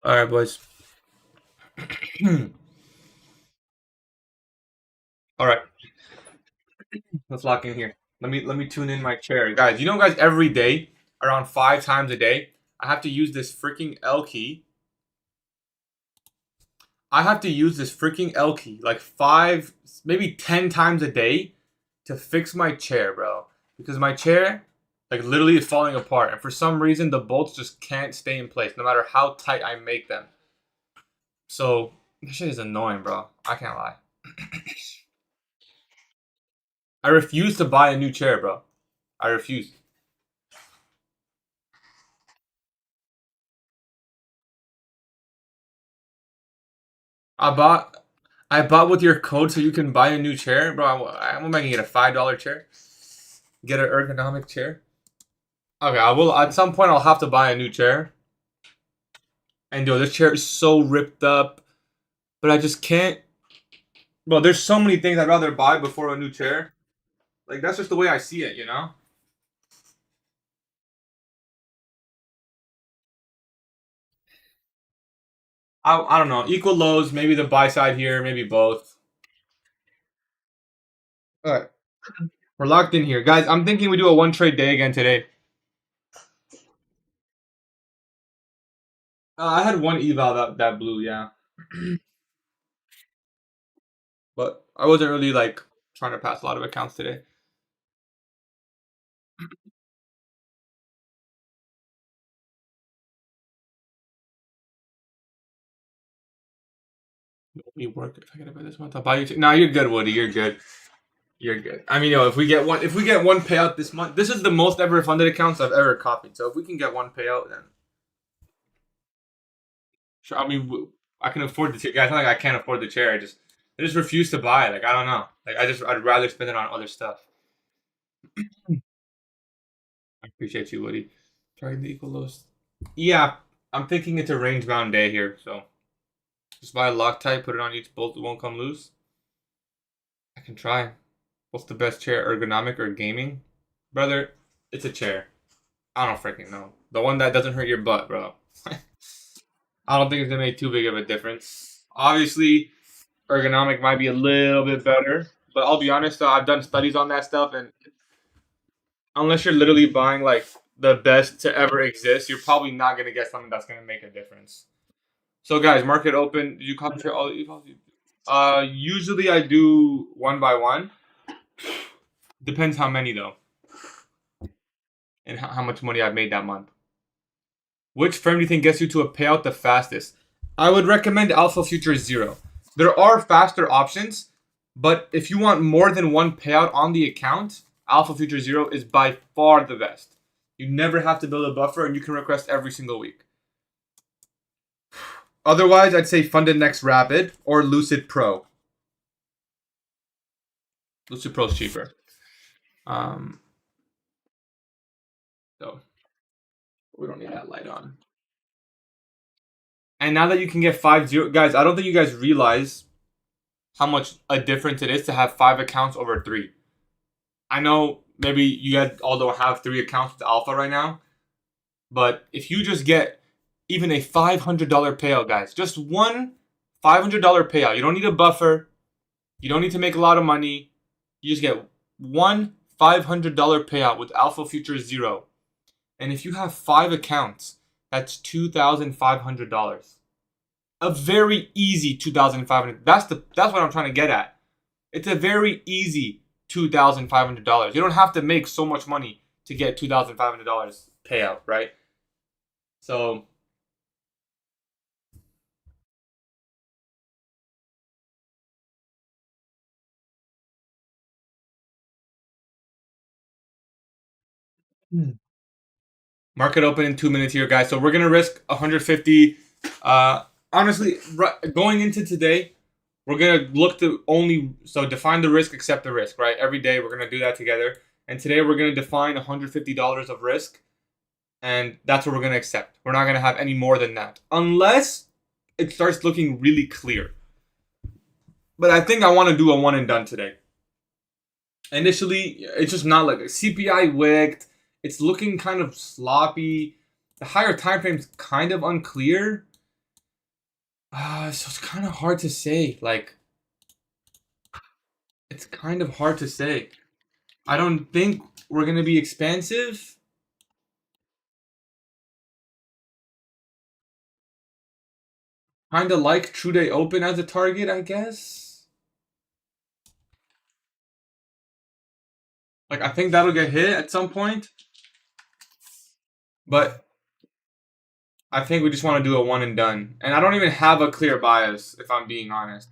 All right, boys. All right, let's lock in here. Let me tune in my chair, guys. You know, guys, every day, around 5 times a day, I have to use this freaking L key. I have to use this freaking L key like 5, maybe 10 times a day to fix my chair, bro. Because my chair, like, literally is falling apart, and for some reason, the bolts just can't stay in place, no matter how tight I make them. So this shit is annoying, bro. I can't lie. I refuse to buy a new chair, bro. I refuse. I bought I bought with your code so you can buy a new chair, bro. I'm making it a $5 chair. Get an ergonomic chair. Okay, I will. At some point, I'll have to buy a new chair. And yo, this chair is so ripped up, but I just can't. Bro, there's so many things I'd rather buy before a new chair. Like, that's just the way I see it, you know. I don't know. Equal lows, maybe the buy side here, maybe both. All right, we're locked in here, guys. I'm thinking we do a one trade day again today. I had one eval that blew, yeah. But I wasn't really like trying to pass a lot of accounts today. Me work if I get it by this month. I'll buy you. No, you're good, Woody. You're good. You're good. I mean, yo, if we get one payout this month, this is the most ever funded accounts I've ever copied. So if we can get one payout, then sure. I mean, I can afford the chair. Guys, not like I can't afford the chair. I just refuse to buy it. Like, I don't know. Like, I'd rather spend it on other stuff. I appreciate you, Woody. Try the equal lows. Yeah, I'm thinking it's a range bound day here. So just buy a Loctite, put it on each bolt. It won't come loose. I can try. What's the best chair, ergonomic or gaming? Brother, it's a chair. I don't freaking know. The one that doesn't hurt your butt, bro. I don't think it's gonna make too big of a difference. Obviously, ergonomic might be a little bit better, but I'll be honest, though, I've done studies on that stuff, and unless you're literally buying like the best to ever exist, you're probably not gonna get something that's gonna make a difference. So, guys, market open. Did you concentrate all the evals? Usually I do one by one. Depends how many though, and how much money I've made that month. Which firm do you think gets you to a payout the fastest? I would recommend Alpha Futures Zero. There are faster options, but if you want more than one payout on the account, Alpha Futures Zero is by far the best. You never have to build a buffer, and you can request every single week. Otherwise, I'd say Funded Next Rapid or Lucid Pro. Lucid Pro's cheaper. So we don't need that light on. And now that you can get 5-0, guys, I don't think you guys realize how much a difference it is to have 5 accounts over 3. I know maybe you guys all don't have 3 accounts with Alpha right now, but if you just get even a $500 payout, guys, just one $500 payout, you don't need a buffer, you don't need to make a lot of money, you just get one $500 payout with Alpha Futures Zero. And if you have 5 accounts, that's $2,500. A very easy $2,500. That's what I'm trying to get at. It's a very easy $2,500. You don't have to make so much money to get $2,500 payout, right? So market open in 2 minutes here, guys. So we're gonna risk 150. Honestly, going into today, we're gonna look to define the risk, accept the risk, right? Every day we're gonna do that together. And today we're gonna define $150 of risk, and that's what we're gonna accept. We're not gonna have any more than that, unless it starts looking really clear. But I think I want to do a one and done today. Initially, it's just not like CPI wicked. It's looking kind of sloppy. The higher time frame's kind of unclear. So it's kind of hard to say. Like, it's kind of hard to say. I don't think we're gonna be expansive. Kind of like True Day Open as a target, I guess. Like, I think that'll get hit at some point. But I think we just want to do a one and done. And I don't even have a clear bias, if I'm being honest.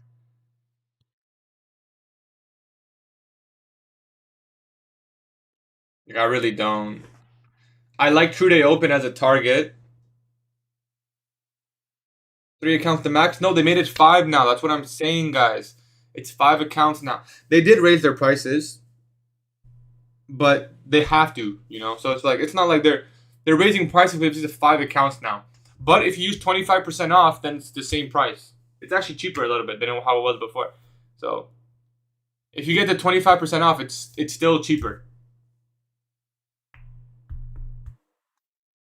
Like, I really don't. I like True Day Open as a target. 3 accounts to max? No, they made it 5 now. That's what I'm saying, guys. It's 5 accounts now. They did raise their prices, but they have to, you know? So it's like, it's not like they're raising prices, but it's just 5 accounts now. But if you use 25% off, then it's the same price. It's actually cheaper a little bit than how it was before. So if you get the 25% off, it's still cheaper.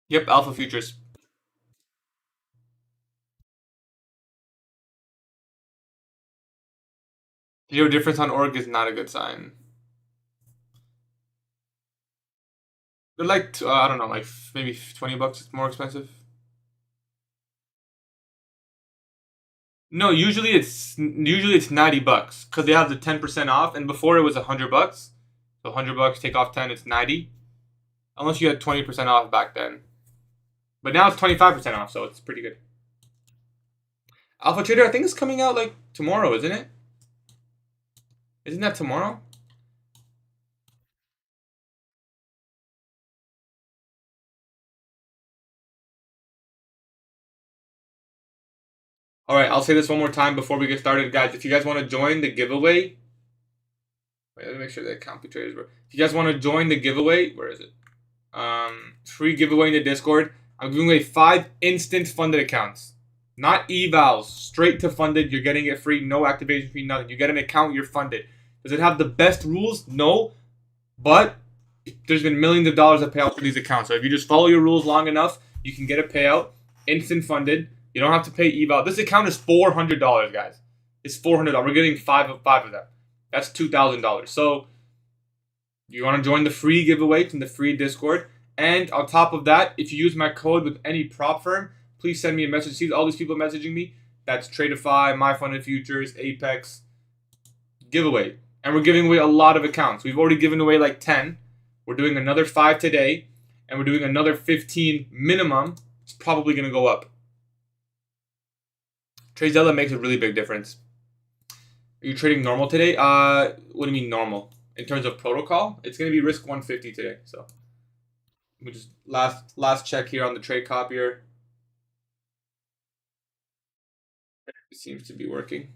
Yep, Alpha Futures. Zero difference on org is not a good sign. They're like, I don't know, like maybe $20. It's more expensive. No, usually it's $90 because they have the 10% off, and before it was $100. So $100 take off 10, it's 90. Unless you had 20% off back then, but now it's 25% off, so it's pretty good. Alpha Trader, I think it's coming out like tomorrow, isn't it? Isn't that tomorrow? All right, I'll say this one more time before we get started, guys. If you guys want to join the giveaway, wait, let me make sure the account traders work. If you guys want to join the giveaway, where is it? Free giveaway in the Discord. I'm giving away 5 instant funded accounts, not evals, straight to funded. You're getting it free, no activation fee, nothing. You get an account, you're funded. Does it have the best rules? No, but there's been millions of dollars of payout for these accounts. So if you just follow your rules long enough, you can get a payout, instant funded. You don't have to pay eval. This account is $400, guys. It's $400. We're getting 5 of them. That's $2,000. So you want to join the free giveaway from the free Discord. And on top of that, if you use my code with any prop firm, please send me a message. See all these people messaging me. That's Tradeify, My Funded Futures, Apex. Giveaway. And we're giving away a lot of accounts. We've already given away like 10. We're doing another 5 today. And we're doing another 15 minimum. It's probably going to go up. TradeZella makes a really big difference. Are you trading normal today? What do you mean normal? In terms of protocol, it's going to be risk 150 today. So we just last check here on the trade copier. It seems to be working.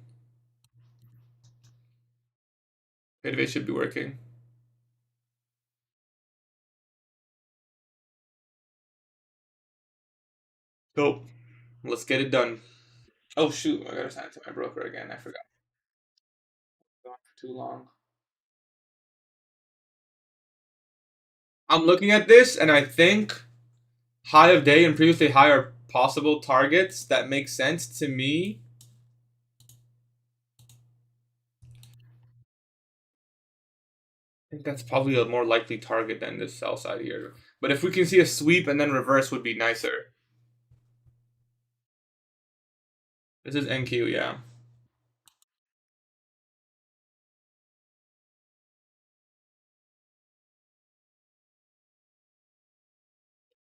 Tradeify should be working. So let's get it done. Oh shoot, I gotta sign it to my broker again. I forgot. Gone for too long. I'm looking at this and I think high of day and previously high are possible targets. That makes sense to me. I think that's probably a more likely target than this sell side here. But if we can see a sweep and then reverse would be nicer. This is NQ, yeah.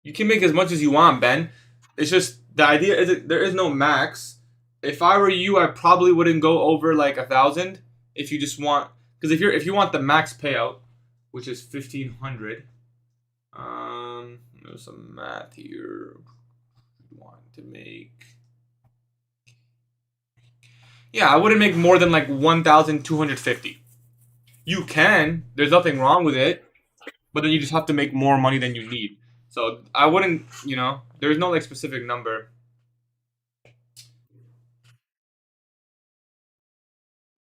You can make as much as you want, Ben. It's just the idea is that there is no max. If I were you, I probably wouldn't go over like 1,000 if you just want, because if you want the max payout, which is 1,500. There's some math here. You want to make. Yeah, I wouldn't make more than like 1,250. You can. There's nothing wrong with it, but then you just have to make more money than you need. So I wouldn't, there's no like specific number.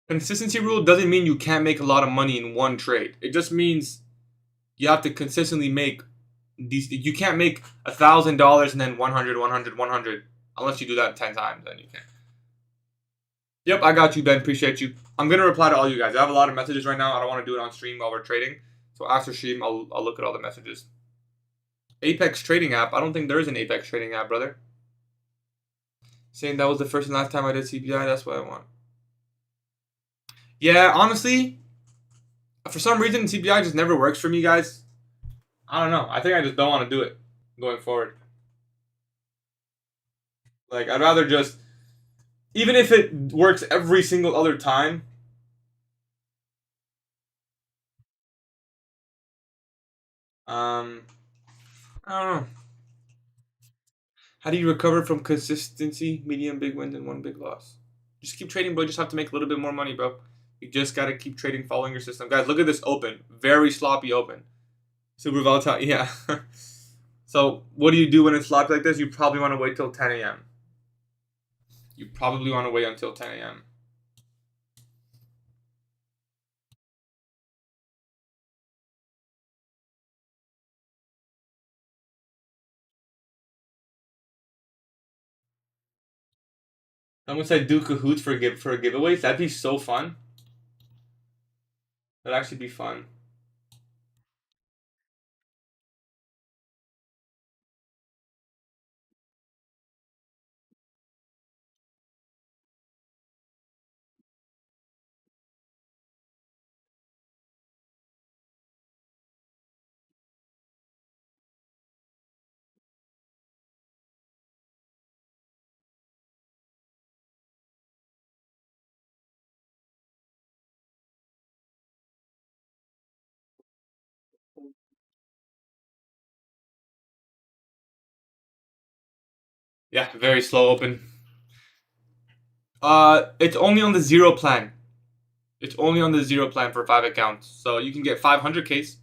Consistency rule doesn't mean you can't make a lot of money in one trade. It just means you have to consistently make these. You can't make $1,000 and then 100, 100, 100 unless you do that 10 times. Then you can. Yep, I got you, Ben. Appreciate you. I'm gonna reply to all you guys. I have a lot of messages right now. I don't want to do it on stream while we're trading. So after stream, I'll look at all the messages. Apex trading app. I don't think there is an Apex trading app, brother. Saying that was the first and last time I did CPI. That's what I want. Yeah, honestly, for some reason CPI just never works for me, guys. I don't know. I think I just don't want to do it going forward. Like I'd rather just, even if it works every single other time. I don't know. How do you recover from consistency, medium big wins, and one big loss? Just keep trading, bro. You just have to make a little bit more money, bro. You just gotta keep trading, following your system, guys. Look at this open, very sloppy open, super volatile. Yeah. So what do you do when it's sloppy like this? You probably want to wait till 10 a.m. You probably want to wait until 10 a.m. Someone said do cahoots for giveaways. That'd be so fun. That'd actually be fun. Yeah, very slow open. It's only on the zero plan. It's only on the zero plan for 5 accounts, so you can get 500Ks.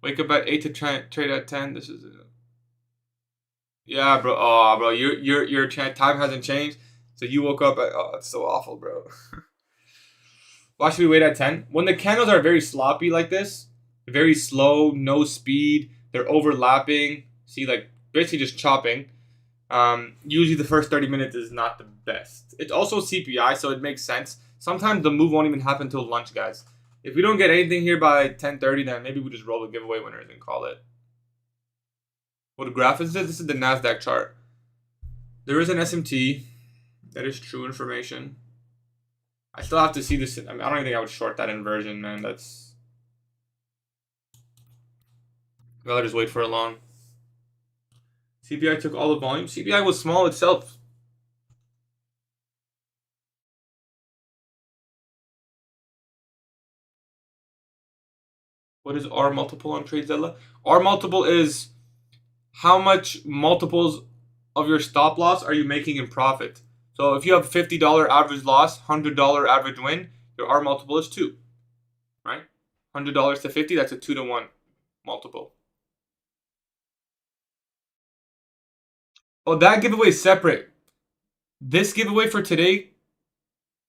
Wake up at 8 to trade at 10. This is yeah, bro. Oh, bro, your time hasn't changed, so you woke up at, oh, it's so awful, bro. Why should we wait at 10? When the candles are very sloppy like this, very slow, no speed, they're overlapping. See, like basically just chopping. Usually the first 30 minutes is not the best. It's also CPI, so it makes sense. Sometimes the move won't even happen until lunch, guys. If we don't get anything here by 10:30, then maybe we just roll the giveaway winners and call it. What graph is this? This is the Nasdaq chart. There is an SMT. That is true information. I still have to see this. I mean, I don't even think I would short that inversion, man. That's. I'd rather just wait for a long. CPI took all the volume. CPI was small itself. What is R multiple on TradeZilla? R multiple is how much multiples of your stop loss are you making in profit. So if you have $50 average loss, $100 average win, your R multiple is 2, right? $100 to 50, that's a 2 to 1 multiple. Oh, that giveaway is separate. This giveaway for today.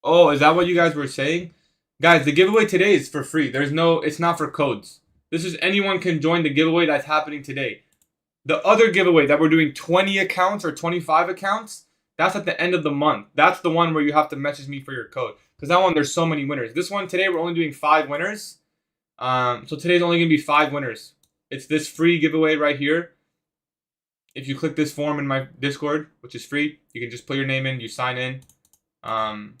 Oh, is that what you guys were saying? Guys, the giveaway today is for free. It's not for codes. This is anyone can join the giveaway that's happening today. The other giveaway that we're doing 20 accounts or 25 accounts, that's at the end of the month. That's the one where you have to message me for your code. Because that one, there's so many winners. This one today, we're only doing 5 winners. So today's only going to be 5 winners. It's this free giveaway right here. If you click this form in my Discord, which is free, you can just put your name in, you sign in. And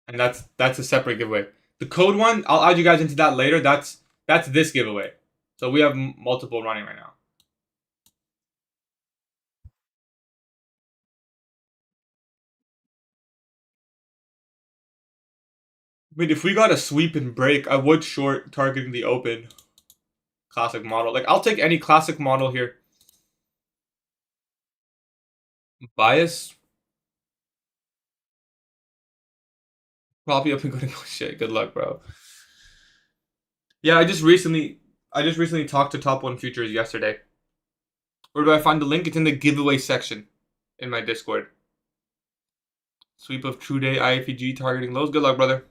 that's a separate giveaway. The code one, I'll add you guys into that later. That's this giveaway. So we have multiple running right now. I mean, if we got a sweep and break, I would short targeting the open classic model. Like, I'll take any classic model here. Bias, probably up and going. Oh shit, good luck, bro. Yeah, I just recently talked to Top One Futures yesterday. Where do I find the link? It's in the giveaway section in my Discord. Sweep of true day IFEG targeting lows. Good luck, brother.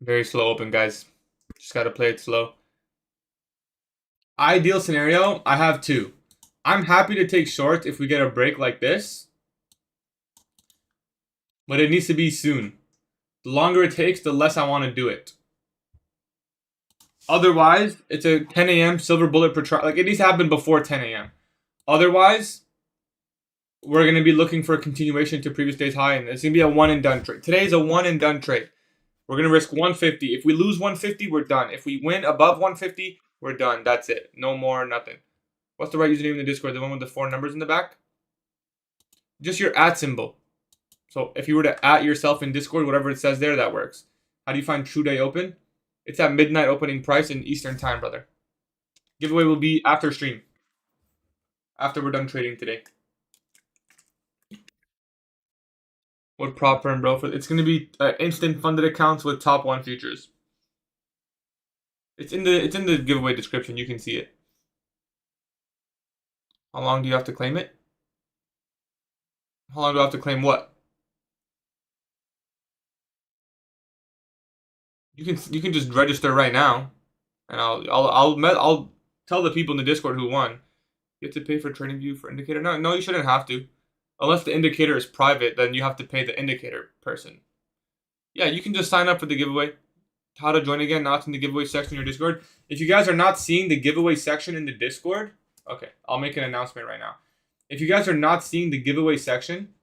Very slow open, guys. Just gotta play it slow. Ideal scenario, I have two. I'm happy to take short if we get a break like this, but it needs to be soon. The longer it takes, the less I want to do it. Otherwise, it's a 10 a.m. silver bullet per chart. Like, it needs to happen before 10 a.m. Otherwise, we're going to be looking for a continuation to previous day's high, and it's going to be a one and done trade. Today's a one and done trade. We're going to risk 150. If we lose 150, we're done. If we win above 150, we're done. That's it. No more, nothing. What's the right username in the Discord? The one with the 4 numbers in the back? Just your @ symbol. So if you were to @ yourself in Discord, whatever it says there, that works. How do you find true day open? It's at midnight opening price in Eastern time, brother. Giveaway will be after stream. After we're done trading today. What Propfirm, bro? It's going to be instant funded accounts with top 1 futures. It's in the giveaway description. You can see it. How long do you have to claim it? How long do I have to claim what? You can just register right now, and I'll tell the people in the Discord who won. You have to pay for TradingView for indicator. No, you shouldn't have to. Unless the indicator is private, then you have to pay the indicator person. Yeah, you can just sign up for the giveaway. How to join again, not in the giveaway section in your Discord. If you guys are not seeing the giveaway section in the Discord, okay, I'll make an announcement right now. If you guys are not seeing the giveaway section,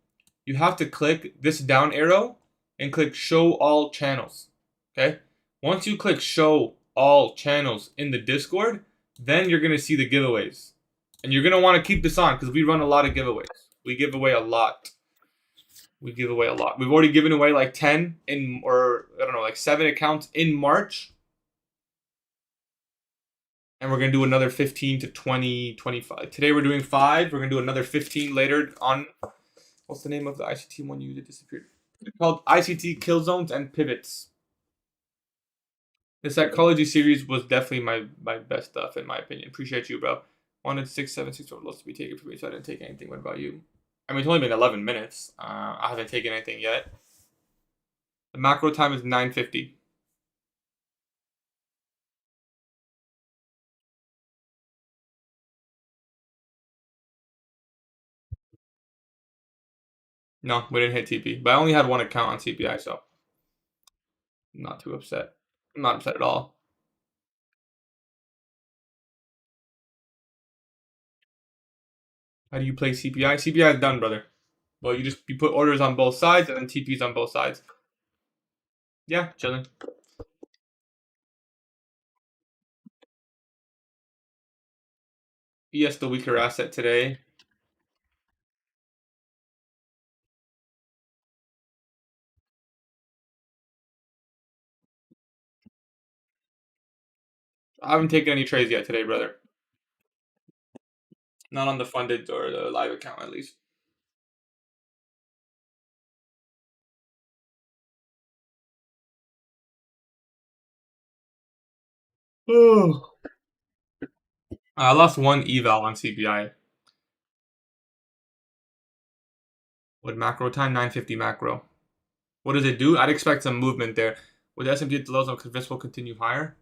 you have to click this down arrow and click show all channels. Okay? Once you click show all channels in the Discord, then you're going to see the giveaways. And you're going to want to keep this on because we run a lot of giveaways. We give away a lot. We've already given away like 10 like 7 accounts in March. And we're going to do another 15 to 20, 25. Today we're doing 5. We're going to do another 15 later on. What's the name of the ICT one you that disappeared? It's called ICT Kill Zones and Pivots. The psychology series was definitely my best stuff in my opinion. Appreciate you, bro. Wanted 676 lots to be taken from me, so I didn't take anything. What about you? I mean, it's only been 11 minutes. I haven't taken anything yet. The macro time is 9:50. No, we didn't hit TP. But I only had one account on CPI, so I'm not too upset. I'm not upset at all. How do you play CPI? CPI is done, brother. Well, you put orders on both sides and then TPs on both sides. Yeah, chilling. ES the weaker asset today. I haven't taken any trades yet today, brother. Not on the funded or the live account, at least. Oh. I lost one eval on CPI. What macro time? 9:50 macro. What does it do? I'd expect some movement there. With the S&P at the lows, I'm convinced will continue higher.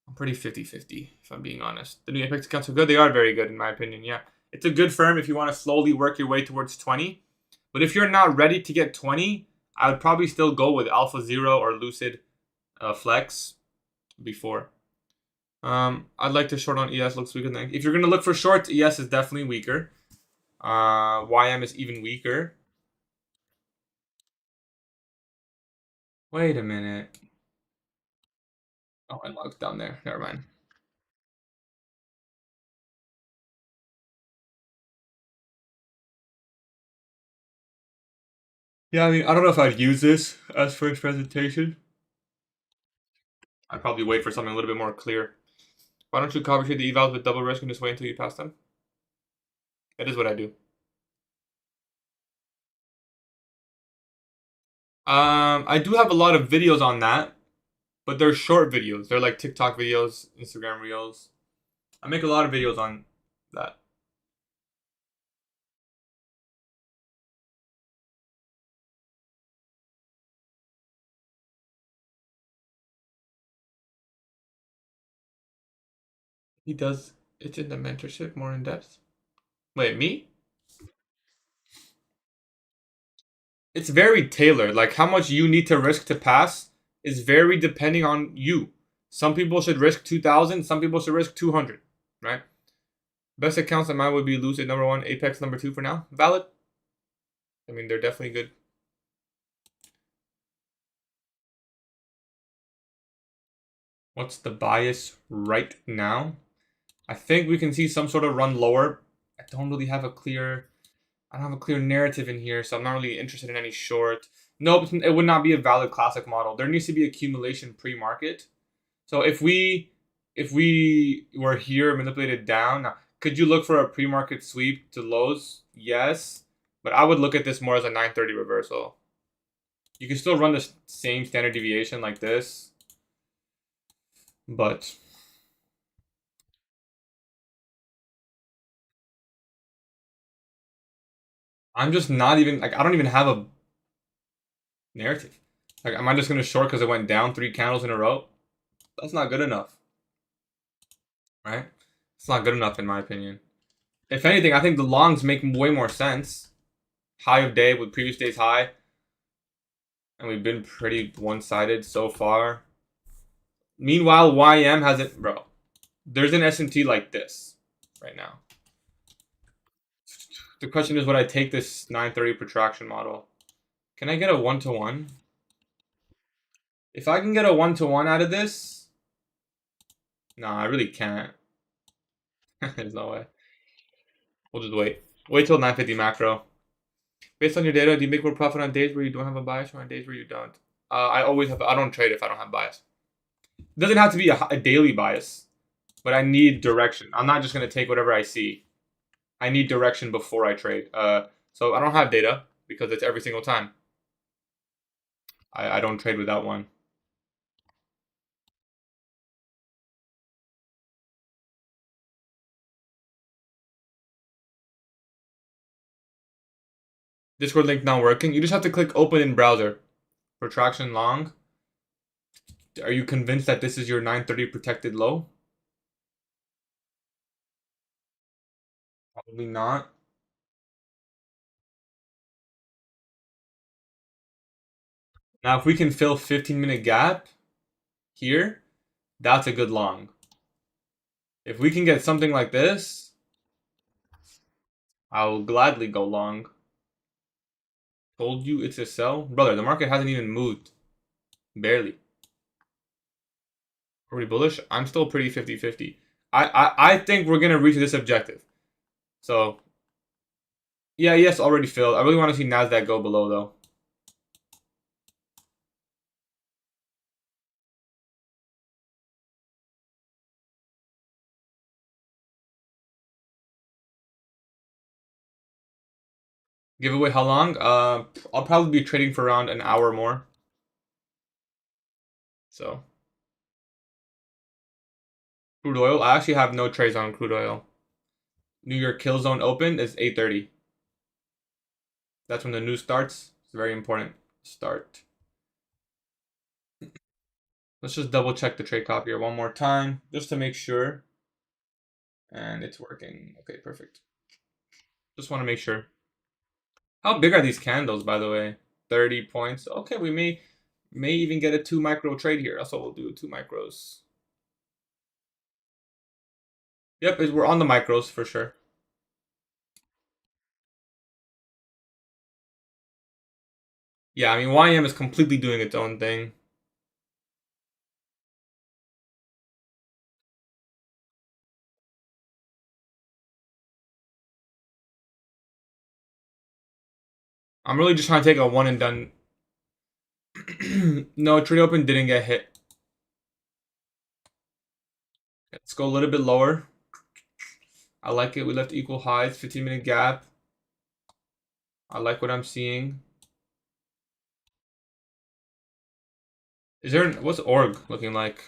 I'm pretty 50-50, if I'm being honest. The new Apex accounts are good. They are very good, in my opinion, yeah. It's a good firm if you want to slowly work your way towards 20. But if you're not ready to get 20, I would probably still go with Alpha Zero or Lucid Flex before. I'd like to short on ES. Looks weaker than. If you're going to look for shorts, ES is definitely weaker. YM is even weaker. Wait a minute. Oh, I logged down there. Never mind. Yeah, I mean, I don't know if I'd use this as first presentation. I'd probably wait for something a little bit more clear. Why don't you copy the evals with double risk and just wait until you pass them? That is what I do. I do have a lot of videos on that, but they're short videos. They're like TikTok videos, Instagram reels. I make a lot of videos on that. He does. It's in the mentorship more in depth. Wait, me? It's very tailored. Like how much you need to risk to pass is very depending on you. Some people should risk 2,000. Some people should risk 200. Right? Best accounts of mine would be Lucid number one, Apex number two for now. Valid. I mean, they're definitely good. What's the bias right now? I think we can see some sort of run lower. I don't really have a clear. I don't have a clear narrative in here, so I'm not really interested in any short. Nope, it would not be a valid classic model. There needs to be accumulation pre-market. So if we were here manipulated down, now, could you look for a pre-market sweep to lows? Yes, but I would look at this more as a 930 reversal. You can still run the same standard deviation like this, but I'm just not even like I don't even have a narrative. Like, am I just gonna short because it went down 3 candles in a row? That's not good enough, right? It's not good enough in my opinion. If anything, I think the longs make way more sense. High of day with previous day's high, and we've been pretty one-sided so far. Meanwhile, YM hasn't, bro. There's an S&T like this right now. The question is, would I take this 930 protraction model? Can I get a 1-to-1? If I can get a 1-to-1 out of this, no, I really can't. There's no way. We'll just wait. Wait till 950 macro. Based on your data, do you make more profit on days where you don't have a bias or on days where you don't? I always have. I don't trade if I don't have bias. It doesn't have to be a daily bias, but I need direction. I'm not just gonna take whatever I see. I need direction before I trade. So I don't have data because it's every single time. I don't trade without one. Discord link not working. You just have to click open in browser. Protraction long. Are you convinced that this is your 930 protected low? Probably not. Now, if we can fill 15-minute gap here, that's a good long. If we can get something like this, I'll gladly go long. Told you it's a sell. Brother, the market hasn't even moved. Barely. Are we bullish? I'm still pretty 50-50. I think we're going to reach this objective. So, yeah, yes, already filled. I really want to see NASDAQ go below, though. Giveaway how long? I'll probably be trading for around an hour more. So, crude oil. I actually have no trades on crude oil. New York kill zone open is 8:30. That's when the news starts. It's very important. Start. Let's just double check the trade copier one more time just to make sure. And it's working. Okay, perfect. Just want to make sure. How big are these candles, by the way? 30 points. Okay, we may even get a 2 micro trade here. That's what we'll do. 2 micros. Yep, we're on the micros for sure. Yeah, I mean, YM is completely doing its own thing. I'm really just trying to take a one and done. No, trade open didn't get hit. Let's go a little bit lower. I like it. We left equal highs, 15-minute gap. I like what I'm seeing. Is there what's org looking like?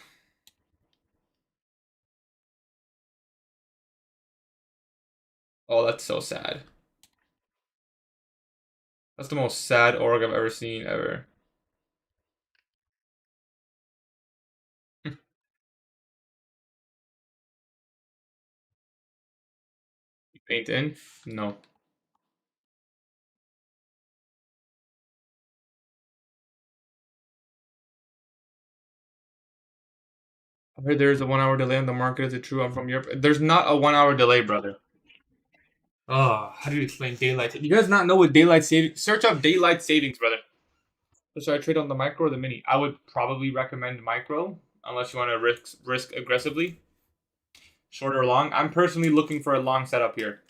Oh, that's so sad. That's the most sad org I've ever seen ever. Ain't in? No. I heard there's a 1 hour delay on the market. Is it true? I'm from Europe. There's not a 1 hour delay, brother. Oh, how do you explain daylight? You guys not know what daylight savings? Search up daylight savings, brother. So I trade on the micro or the mini. I would probably recommend micro unless you want to risk aggressively, short or long. I'm personally looking for a long setup here.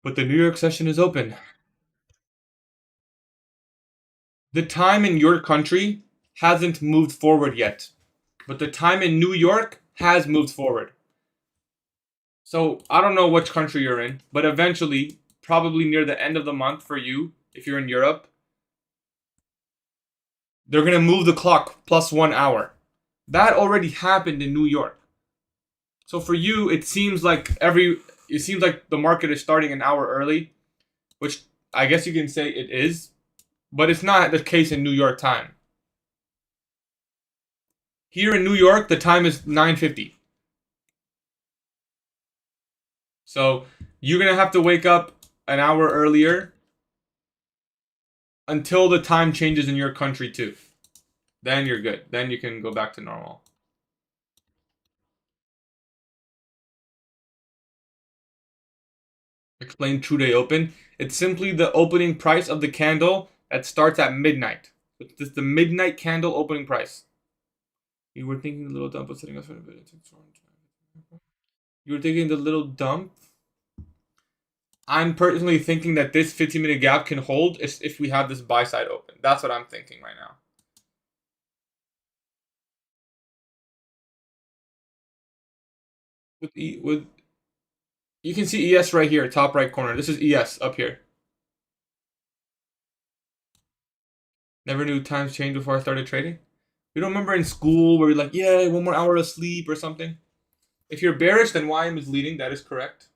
But the New York session is open. The time in your country hasn't moved forward yet, but the time in New York has moved forward. So I don't know which country you're in, but eventually, probably near the end of the month for you, if you're in Europe, they're going to move the clock plus 1 hour. That already happened in New York. So for you, it seems like the market is starting an hour early, which I guess you can say it is, but it's not the case in New York time. Here in New York, the time is 9:50. So you're going to have to wake up an hour earlier until the time changes in your country too. Then you're good. Then you can go back to normal. Explain true day open. It's simply the opening price of the candle that starts at midnight. It's just the midnight candle opening price. You were thinking the little dump was setting us for a bit. You were thinking the little dump. I'm personally thinking that this 15-minute gap can hold if we have this buy side open. That's what I'm thinking right now. With you can see ES right here, top right corner. This is ES up here. Never knew times changed before I started trading. You don't remember in school where you're like, yeah, 1 more hour of sleep or something? If you're bearish, then YM is leading. That is correct.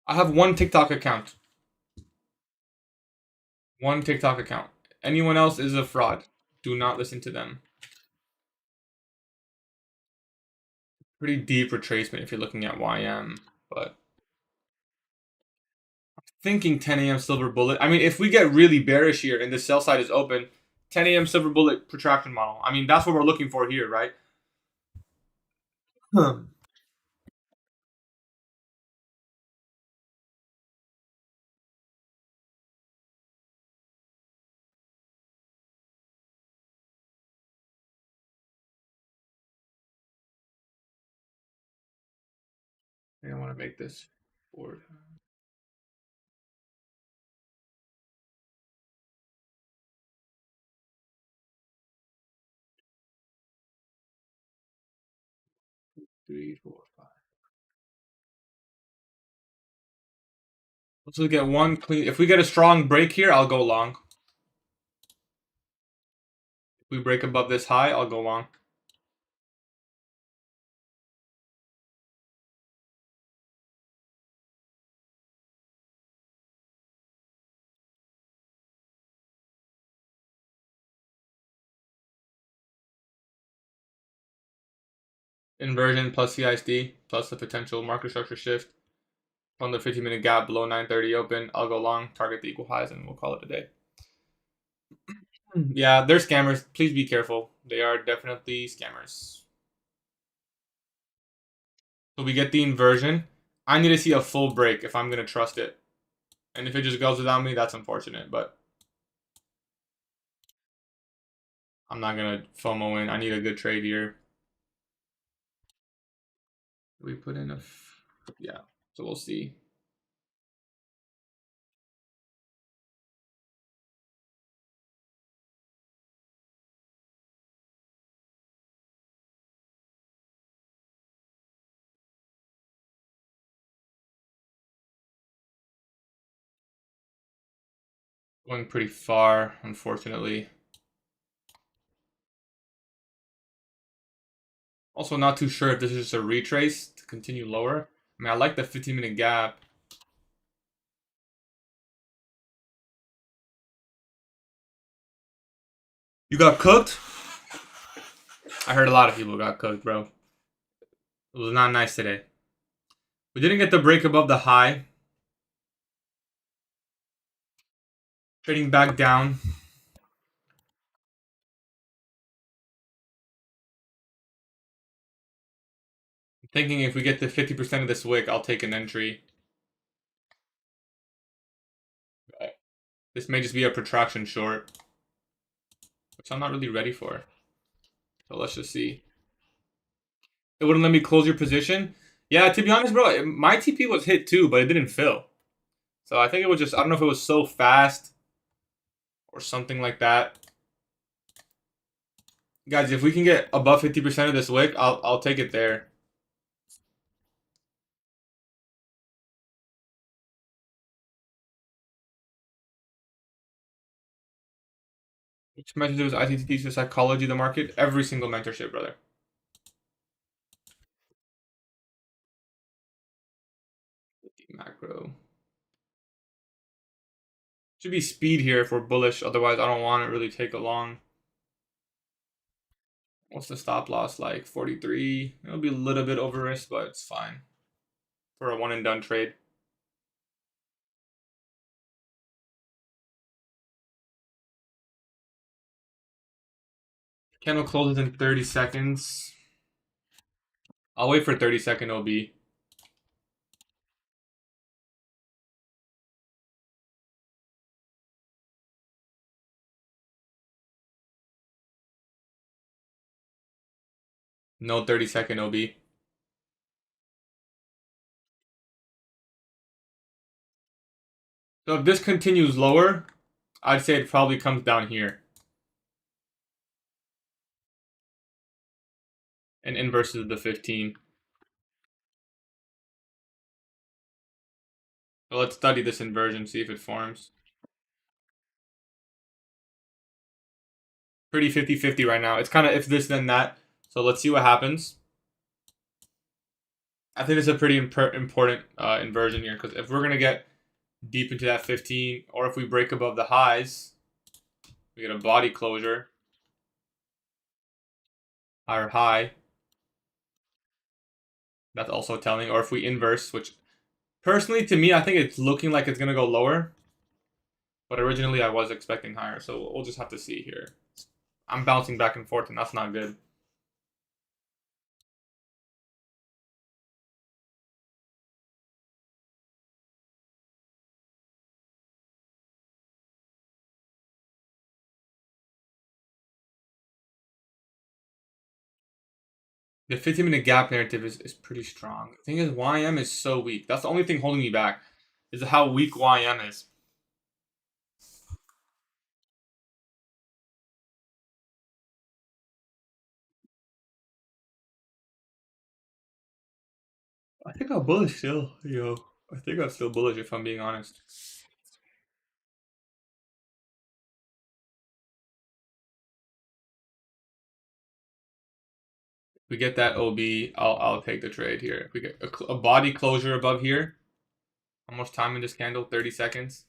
I have one TikTok account. One TikTok account. Anyone else is a fraud. Do not listen to them. Pretty deep retracement if you're looking at YM, but thinking 10 a.m. silver bullet. I mean, if we get really bearish here and the sell side is open, 10 a.m. silver bullet protraction model. I mean, that's what we're looking for here, right? I don't want to make this board. 3, 4, 5. Let's just get one clean. If we get a strong break here, I'll go long. If we break above this high, I'll go long. Inversion plus CISD plus the potential market structure shift on the 15-minute gap below 930 open. I'll go long, target the equal highs, and we'll call it a day. Yeah, they're scammers. Please be careful. They are definitely scammers. So we get the inversion. I need to see a full break if I'm going to trust it. And if it just goes without me, that's unfortunate. But I'm not going to FOMO in. I need a good trade here. We put in a... Yeah, so we'll see. Going pretty far, unfortunately. Also not too sure if this is just a retrace to continue lower. I mean, I like the 15-minute gap. You got cooked? I heard a lot of people got cooked, bro. It was not nice today. We didn't get the break above the high. Trading back down. I'm thinking if we get to 50% of this wick, I'll take an entry. This may just be a protraction short, which I'm not really ready for. So let's just see. It wouldn't let me close your position. Yeah, to be honest, bro, my TP was hit too, but it didn't fill. So I think it was just, I don't know if it was so fast or something like that. Guys, if we can get above 50% of this wick, I'll take it there. Which mentorship is ITT to psychology of the market? Every single mentorship, brother. Macro. Should be speed here if we're bullish. Otherwise, I don't want to really take a long. What's the stop loss like? 43. It'll be a little bit over risk, but it's fine for a one and done trade. Candle closes in 30 seconds. I'll wait for 30-second OB. No 30-second OB. So if this continues lower, I'd say it probably comes down here. And inverses the 15. So let's study this inversion, see if it forms. Pretty 50-50 right now. It's kind of if this, then that. So let's see what happens. I think it's a pretty important inversion here, because if we're going to get deep into that 15, or if we break above the highs, we get a body closure, higher high. That's also telling. Or if we inverse, which personally to me, I think it's looking like it's going to go lower. But originally I was expecting higher, so we'll just have to see here. I'm bouncing back and forth, and that's not good. The 15-minute gap narrative is pretty strong. The thing is, YM is so weak. That's the only thing holding me back, is how weak YM is. I think I'm bullish still, yo. I think I'm still bullish if I'm being honest. If we get that OB, I'll take the trade here. If we get a body closure above here, how much time in this candle? 30 seconds.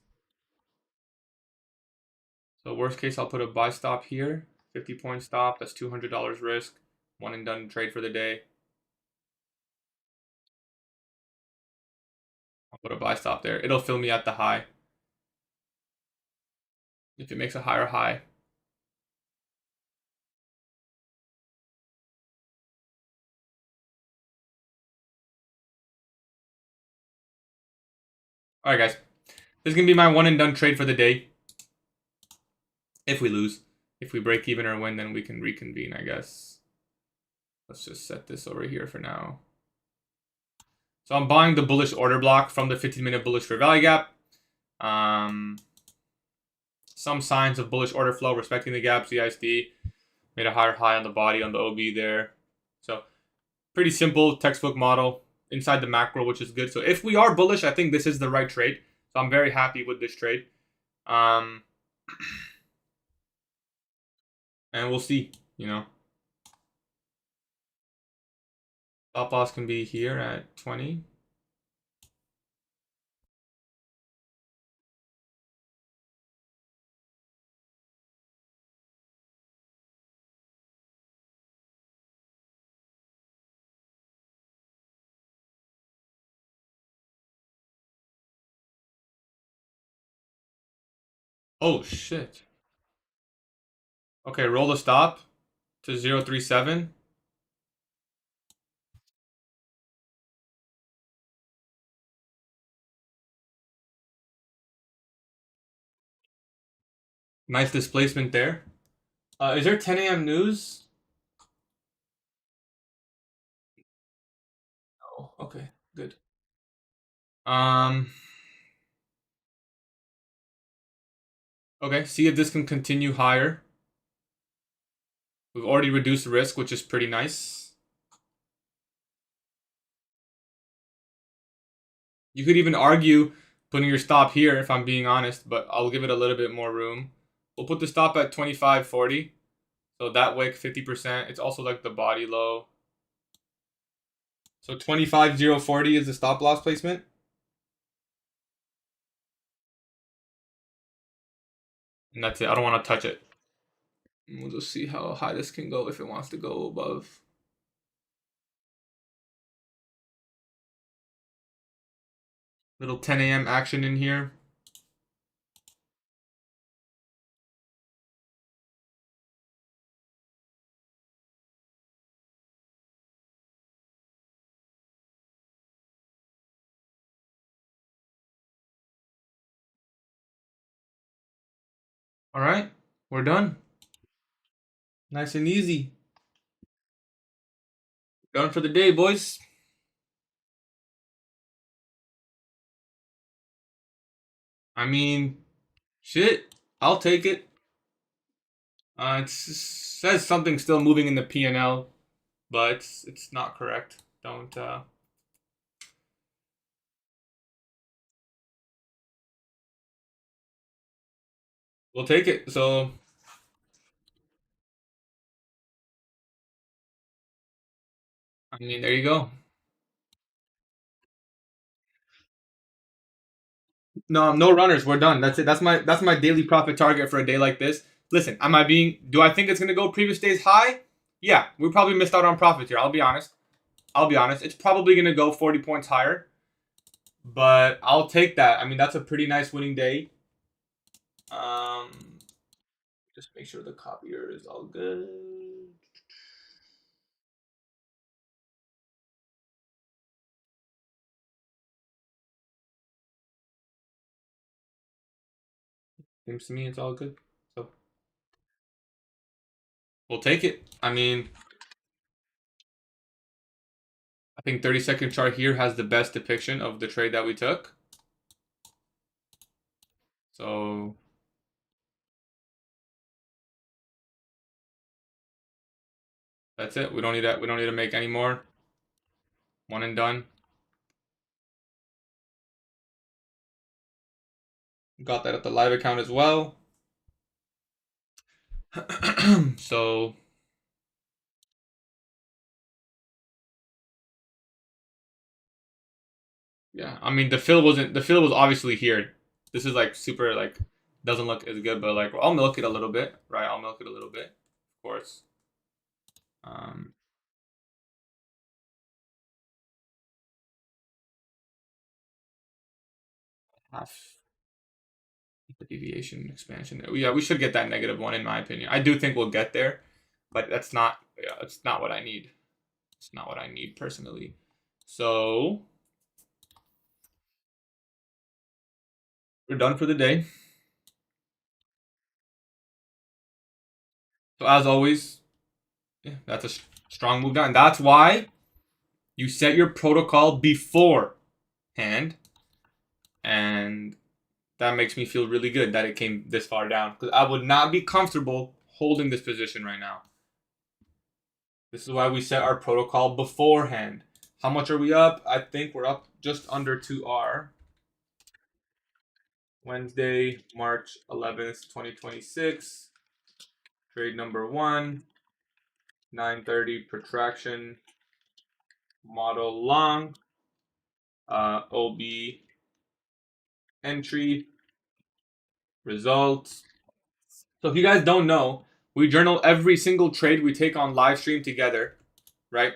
So worst case, I'll put a buy stop here. 50-point stop. That's $200 risk. One and done trade for the day. I'll put a buy stop there. It'll fill me at the high. If it makes a higher high. All right, guys. This is going to be my one and done trade for the day. If we lose. If we break even or win, then we can reconvene, I guess. Let's just set this over here for now. So I'm buying the bullish order block from the 15-minute bullish fair value gap. Some signs of bullish order flow, respecting the gap. CISD made a higher high on the body on the OB there. So pretty simple textbook model inside the macro, which is good. So if we are bullish, I think this is the right trade. So I'm very happy with this trade. And we'll see, you know. Stop loss can be here at 20. Oh shit. Okay, roll the stop to 0.37. Nice displacement there. Is there 10 a.m. news? Oh, okay, good. Um, okay, see if this can continue higher. We've already reduced risk, which is pretty nice. You could even argue putting your stop here, if I'm being honest, but I'll give it a little bit more room. We'll put the stop at 25.40. So that wick, 50%. It's also like the body low. So 25.040 is the stop loss placement. And that's it. I don't want to touch it. We'll just see how high this can go if it wants to go above. Little 10 a.m. action in here. All right, we're done. Nice and easy. Done for the day, boys. I mean, shit. I'll take it. It says something still moving in the P&L, but it's not correct. Don't. We'll take it. So I mean, there you go. No, no runners. We're done. That's it. That's my daily profit target for a day like this. Listen, am I being? Do I think it's gonna go previous day's high? Yeah, we probably missed out on profits here. I'll be honest. I'll be honest. It's probably gonna go 40 points higher, but I'll take that. I mean, that's a pretty nice winning day. Um, just make sure the copier is all good. Seems to me it's all good. So we'll take it. I mean, I think 30-second chart here has the best depiction of the trade that we took. So that's it. We don't need that. We don't need to make any more. One and done. Got that at the live account as well. So yeah, I mean the fill was obviously here. This is like super like doesn't look as good, but like I'll milk it a little bit, right? I'll milk it a little bit, of course. Um, half the deviation expansion there. Yeah, we should get that -1 in my opinion. I do think we'll get there, but that's not. Yeah, it's not what I need. It's not what I need personally. So we're done for the day. So as always, yeah, that's a strong move down. That's why you set your protocol beforehand, and that makes me feel really good that it came this far down because I would not be comfortable holding this position right now. This is why we set our protocol beforehand. How much are we up? I think we're up just under 2R. Wednesday, March 11th, 2026. Trade number 1, 930 protraction, model long, OB entry, results. So if you guys don't know, we journal every single trade we take on live stream together, right?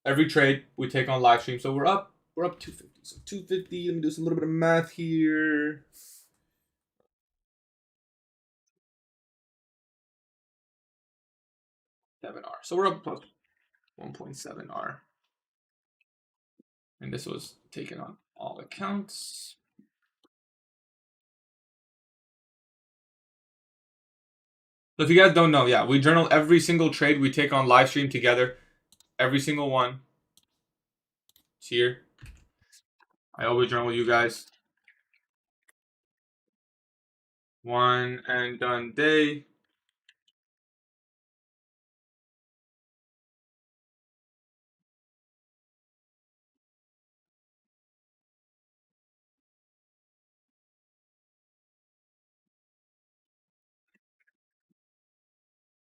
Every trade we take on live stream. So we're up 250. So 250, let me do some little bit of math here. 7R. So we're up plus 1.7R. And this was taken on all accounts. So if you guys don't know, yeah, we journal every single trade we take on live stream together. Every single one. It's here. I always journal with you guys. One and done day.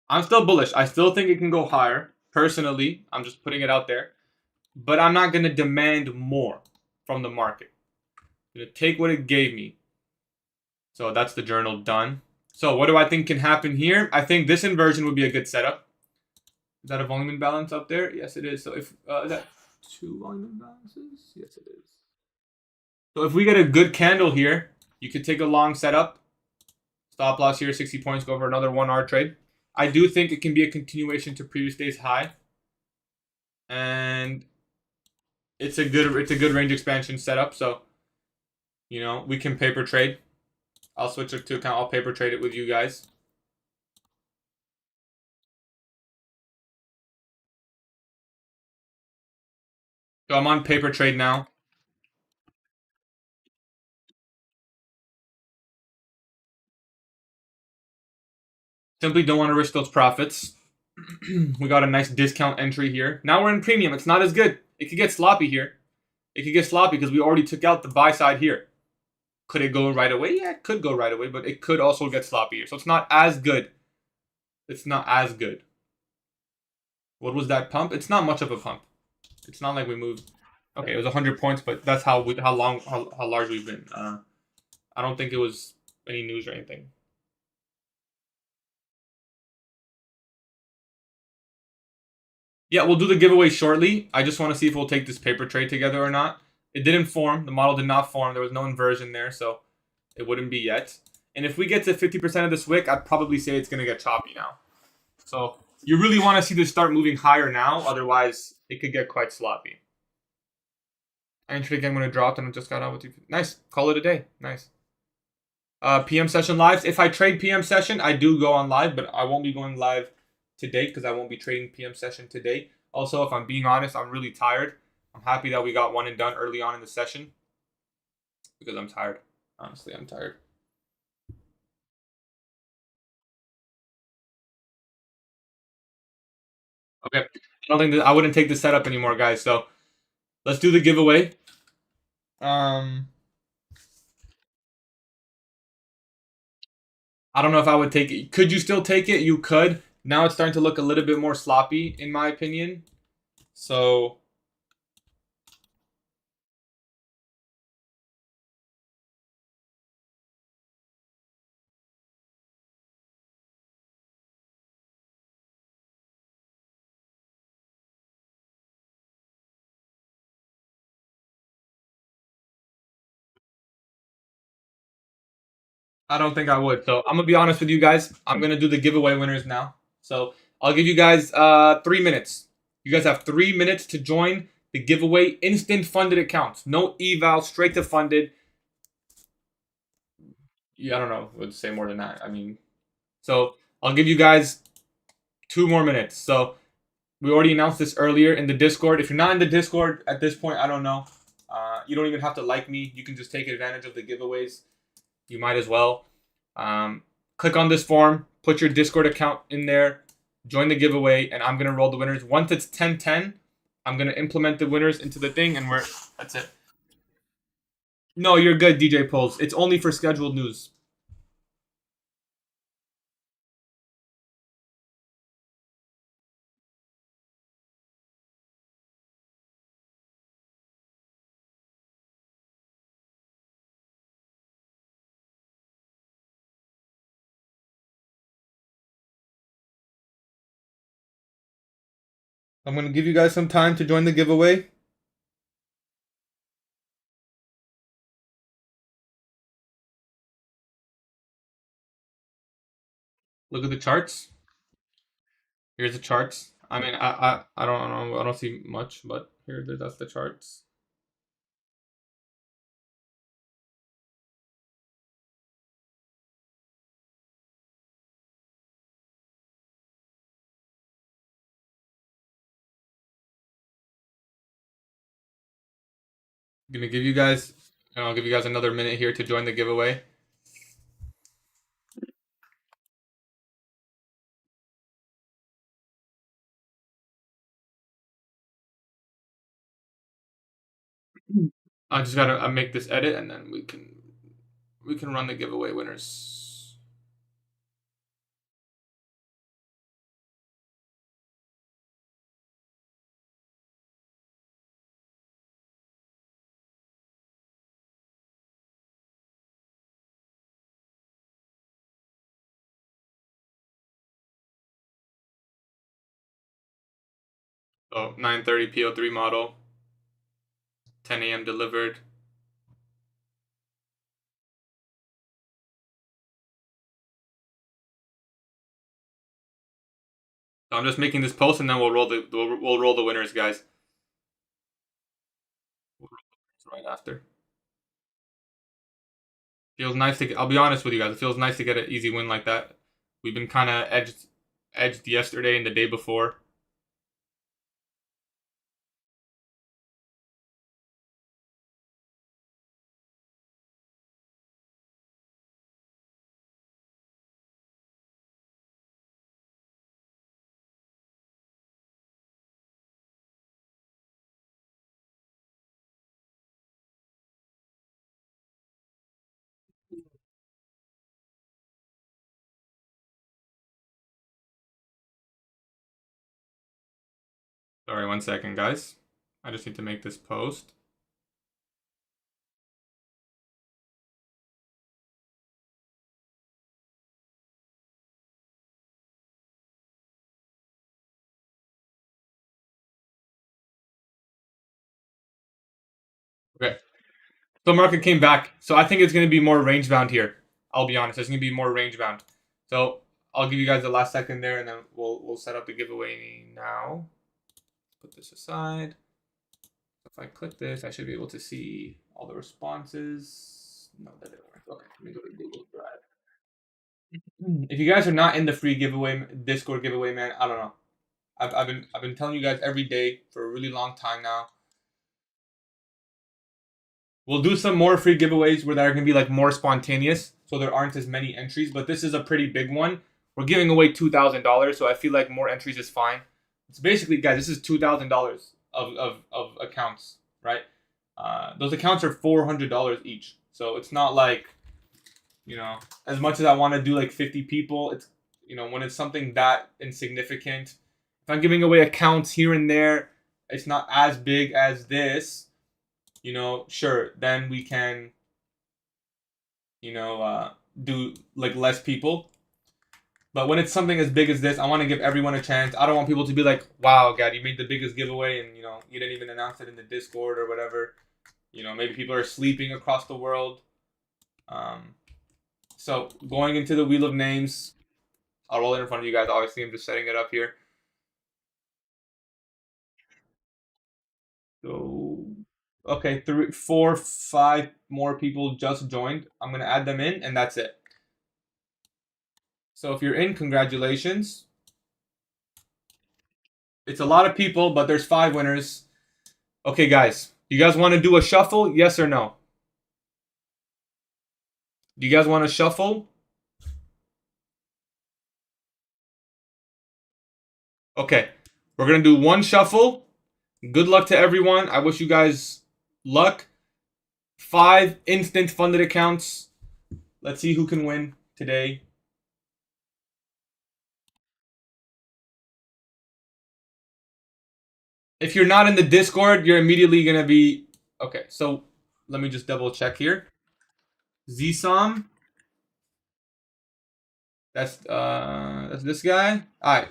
I'm still bullish. I still think it can go higher. Personally, I'm just putting it out there. But I'm not going to demand more from the market. I'm going to take what it gave me. So that's the journal done. So what do I think can happen here? I think this inversion would be a good setup. Is that a volume imbalance up there? Yes, it is. So if is that 2 volume imbalances? Yes, it is. So if we get a good candle here, you could take a long setup. Stop loss here, 60 points, go for another 1R trade. I do think it can be a continuation to previous day's high. And it's a good range expansion setup. So, you know, we can paper trade. I'll switch it to account. I'll paper trade it with you guys. So I'm on paper trade now. Simply don't want to risk those profits. We got a nice discount entry here. Now we're in premium. It's not as good. It could get sloppy here. It could get sloppy because we already took out the buy side here. Could it go right away? Yeah, it could go right away, but it could also get sloppy here. So it's not as good. It's not as good. What was that pump? It's not much of a pump. It's not like we moved. Okay, it was 100 points, but that's how large we've been. I don't think it was any news or anything. Yeah, we'll do the giveaway shortly. I just want to see if we'll take this paper trade together or not. It didn't form. The model did not form. There was no inversion there, so it wouldn't be yet. And if we get to 50% of this wick, I'd probably say it's going to get choppy now. So you really want to see this start moving higher now. Otherwise, it could get quite sloppy. Entry again when it dropped and it just got out with you. Nice. Call it a day. Nice. PM session lives. If I trade PM session, I do go on live, but I won't be going live today because I won't be trading PM session today. Also, if I'm being honest, I'm really tired. I'm happy that we got one and done early on in the session because I'm tired. Honestly, I'm tired. Okay. I don't think I wouldn't take the setup anymore, guys. So let's do the giveaway. I don't know if I would take it. Could you still take it? You could. Now it's starting to look a little bit more sloppy, in my opinion. So I don't think I would. So I'm gonna be honest with you guys. I'm gonna do the giveaway winners now. So I'll give you guys 3 minutes. You guys have 3 minutes to join the giveaway. Instant funded accounts. No eval, straight to funded. Yeah, I don't know. I would say more than that. I mean, so I'll give you guys 2 more minutes. So we already announced this earlier in the Discord. If you're not in the Discord at this point, I don't know. You don't even have to like me. You can just take advantage of the giveaways. You might as well. Click on this form, put your Discord account in there, join the giveaway, and I'm going to roll the winners. Once it's 10-10, I'm going to implement the winners into the thing, and that's it. No, you're good, DJ Pulse. It's only for scheduled news. I'm going to give you guys some time to join the giveaway. Look at the charts. Here's the charts. I mean, I don't know. I don't see much, but that's the charts. I'm gonna give you guys, and I'll give you guys another minute here to join the giveaway. I just gotta make this edit, and then we can run the giveaway winners. So 9:30 PO3 model, 10 a.m. delivered. So I'm just making this post, and then we'll roll the winners, guys. We'll roll the winners right after. Feels nice to. I'll be honest with you guys. It feels nice to get an easy win like that. We've been kind of edged yesterday and the day before. Sorry, 1 second, guys. I just need to make this post. Okay. So market came back. So I think it's going to be more range bound here. I'll be honest. It's going to be more range bound. So I'll give you guys the last second there, and then we'll set up the giveaway now. Put this aside. If I click this, I should be able to see all the responses. No, that didn't work. Okay, let me go to Google Drive. If you guys are not in the free giveaway, Discord giveaway, man, I don't know. I've been telling you guys every day for a really long time now. We'll do some more free giveaways where they're gonna be like more spontaneous, so there aren't as many entries. But this is a pretty big one. We're giving away $2,000, so I feel like more entries is fine. It's basically, guys, this is $2,000 of accounts, right? Those accounts are $400 each, so it's not like, as much as I want to do like 50 people, it's, when it's something that insignificant. If I'm giving away accounts here and there, it's not as big as this. Sure, then we can, do like less people. But when it's something as big as this, I want to give everyone a chance. I don't want people to be like, "Wow, God, you made the biggest giveaway, and you didn't even announce it in the Discord or whatever." Maybe people are sleeping across the world. So going into the wheel of names, I'll roll it in front of you guys. Obviously, I'm just setting it up here. So, okay, 3, 4, 5 more people just joined. I'm gonna add them in, and that's it. So if you're in, congratulations. It's a lot of people, but there's 5 winners. Okay, guys, you guys want to do a shuffle? Yes or no? Do you guys want to shuffle? Okay, we're gonna do one shuffle. Good luck to everyone. I wish you guys luck. 5 instant funded accounts. Let's see who can win today. If you're not in the Discord, you're immediately gonna be okay. So let me just double check here. Zsom. That's this guy. All right.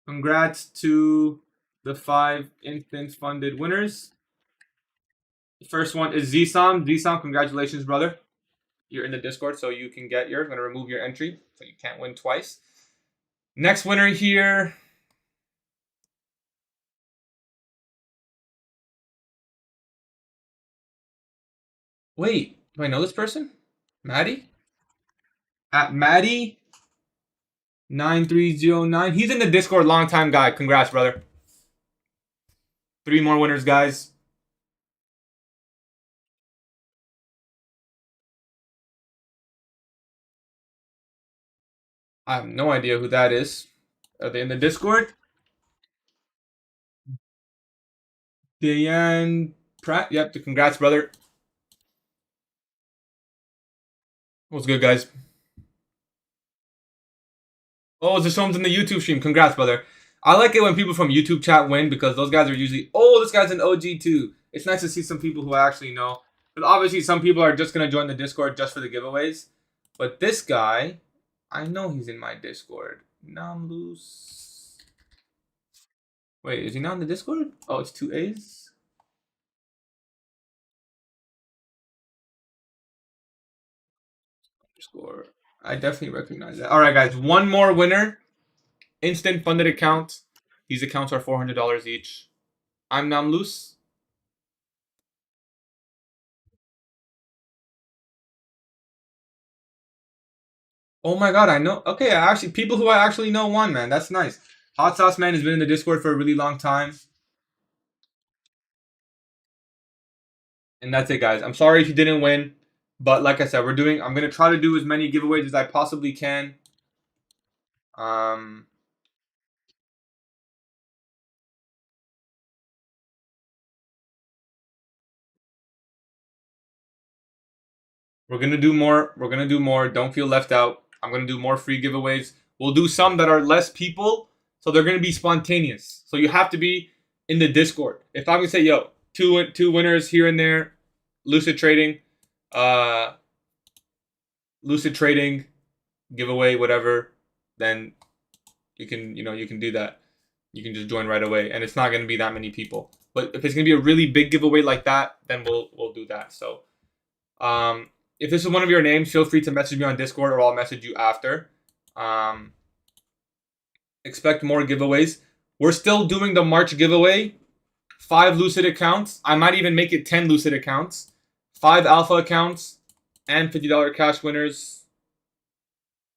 Congrats to the 5 instant funded winners. The first one is Zsom. Zsom, congratulations, brother. You're in the Discord, so you can get yours. I'm gonna remove your entry, so you can't win twice. Next winner here. Wait, do I know this person? Maddie? At Maddie9309. He's in the Discord, long time guy. Congrats, brother. 3 more winners, guys. I have no idea who that is. Are they in the Discord? Diane Pratt. Yep, congrats, brother. What's good, guys? Oh, Zasom's in the YouTube stream. Congrats, brother. I like it when people from YouTube chat win because those guys are usually, oh, this guy's an OG too. It's nice to see some people who I actually know. But obviously, some people are just going to join the Discord just for the giveaways. But this guy, I know he's in my Discord. Namloose. Wait, is he not in the Discord? Oh, it's 2 A's? Score. I definitely recognize that. All right, guys. One more winner. Instant funded account. These accounts are $400 each. I'm Namloose. Oh my god, I know. Okay, actually, people who I actually know won, man. That's nice. Hot Sauce Man has been in the Discord for a really long time. And that's it, guys. I'm sorry if you didn't win. But like I said, I'm going to try to do as many giveaways as I possibly can. We're going to do more. We're going to do more. Don't feel left out. I'm going to do more free giveaways. We'll do some that are less people. So they're going to be spontaneous. So you have to be in the Discord. If I'm going to say, yo, two winners here and there, Lucid Trading, Lucid Trading, giveaway, whatever, then you can do that. You can just join right away, and it's not going to be that many people. But if it's going to be a really big giveaway like that, then we'll do that. So, if this is one of your names, feel free to message me on Discord, or I'll message you after. Expect more giveaways. We're still doing the March giveaway. 5 Lucid accounts. I might even make it 10 Lucid accounts. 5 Alpha accounts, and $50 cash winners.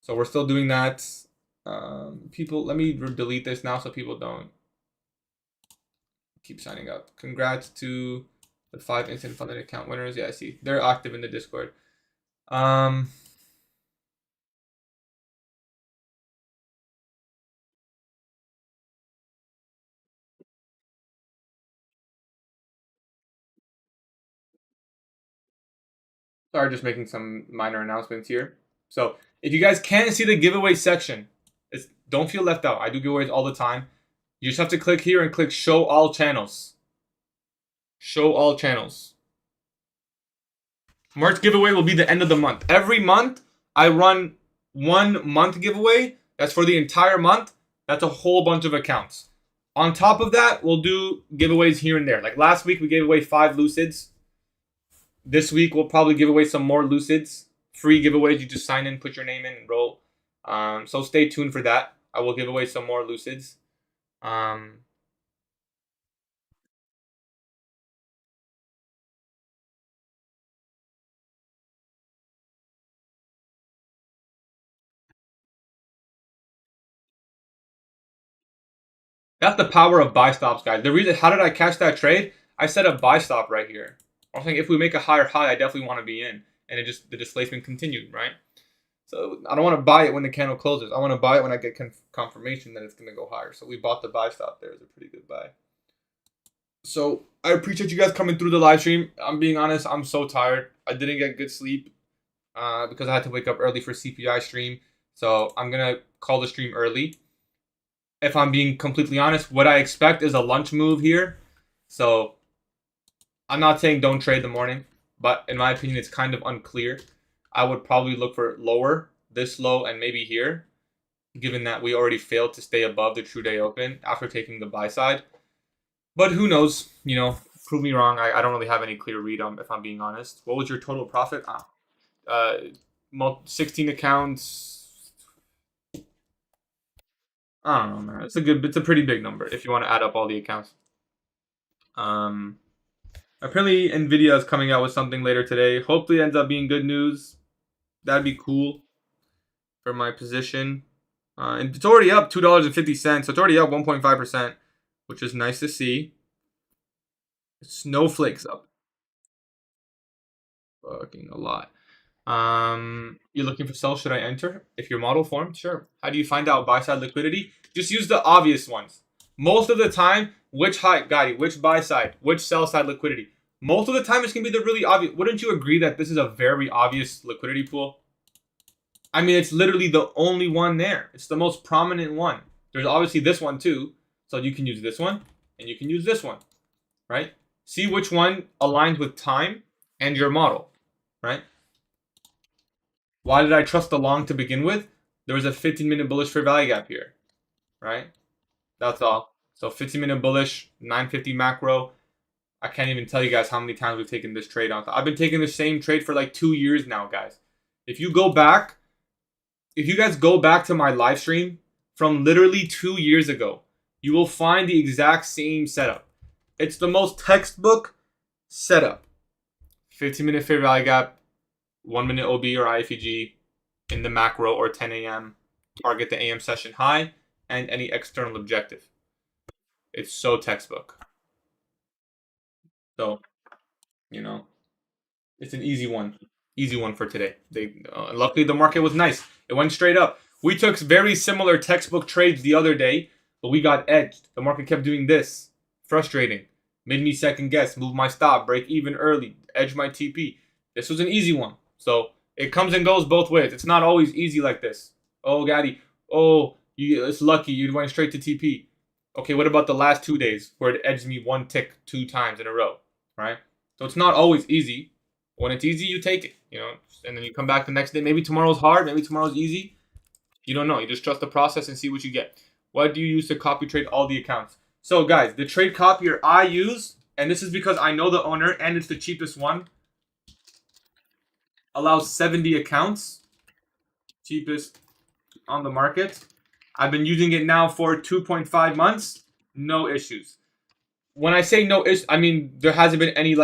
So we're still doing that. People, let me delete this now so people don't keep signing up. Congrats to the 5 instant funded account winners. Yeah, I see. They're active in the Discord. Sorry, just making some minor announcements here. So if you guys can't see the giveaway section, don't feel left out. I do giveaways all the time. You just have to click here and click show all channels. Show all channels. March giveaway will be the end of the month. Every month, I run 1 month giveaway. That's for the entire month. That's a whole bunch of accounts. On top of that, we'll do giveaways here and there. Like last week, we gave away 5 Lucids. This week, we'll probably give away some more Lucids. Free giveaways. You just sign in, put your name in, and roll. So stay tuned for that. I will give away some more Lucids. That's the power of buy stops, guys. The reason, how did I catch that trade? I set a buy stop right here. I think if we make a higher high, I definitely want to be in. And the displacement continued, right? So I don't want to buy it when the candle closes. I want to buy it when I get confirmation that it's going to go higher. So we bought the buy stop there. It's a pretty good buy. So I appreciate you guys coming through the live stream. I'm being honest, I'm so tired. I didn't get good sleep because I had to wake up early for CPI stream. So I'm going to call the stream early. If I'm being completely honest, what I expect is a lunch move here. So I'm not saying don't trade the morning, but in my opinion, it's kind of unclear. I would probably look for lower, this low, and maybe here, given that we already failed to stay above the true day open after taking the buy side. But who knows? Prove me wrong. I don't really have any clear read on, if I'm being honest. What was your total profit? 16 accounts, I don't know, man. It's a pretty big number if you want to add up all the accounts. Apparently Nvidia is coming out with something later today. Hopefully it ends up being good news. That'd be cool for my position. And it's already up $2.50, so it's already up 1.5%, which is nice to see. Snowflakes up. Fucking a lot. You're looking for sell? Should I enter? If your model formed, sure. How do you find out buy side liquidity? Just use the obvious ones. Most of the time, which buy side, which sell side liquidity. Most of the time, it's gonna be the really obvious. Wouldn't you agree that this is a very obvious liquidity pool? I mean, it's literally the only one there. It's the most prominent one. There's obviously this one too, so you can use this one and you can use this one, right? See which one aligns with time and your model, right? Why did I trust the long to begin with? There was a 15-minute bullish fair value gap here, right? That's all. So 15-minute bullish, 950 macro. I can't even tell you guys how many times we've taken this trade on. I've been taking the same trade for like 2 years now, guys. If you guys go back to my live stream from literally 2 years ago, you will find the exact same setup. It's the most textbook setup. 15-minute fair value gap, 1-minute OB or IFEG in the macro or 10 a.m. Target the AM session high and any external objective. It's so textbook. So, it's an easy one. Easy one for today. Luckily, the market was nice. It went straight up. We took very similar textbook trades the other day, but we got edged. The market kept doing this. Frustrating. Made me second guess. Move my stop. Break even early. Edge my TP. This was an easy one. So it comes and goes both ways. It's not always easy like this. Oh, Gatie. Oh, it's lucky. You went straight to TP. Okay, what about the last 2 days where it edged me one tick 2 times in a row, right? So it's not always easy. When it's easy, you take it, and then you come back the next day. Maybe tomorrow's hard. Maybe tomorrow's easy. You don't know. You just trust the process and see what you get. What do you use to copy trade all the accounts? So, guys, the trade copier I use, and this is because I know the owner and it's the cheapest one, allows 70 accounts. Cheapest on the market. I've been using it now for 2.5 months. No issues. When I say no issues, I mean there hasn't been any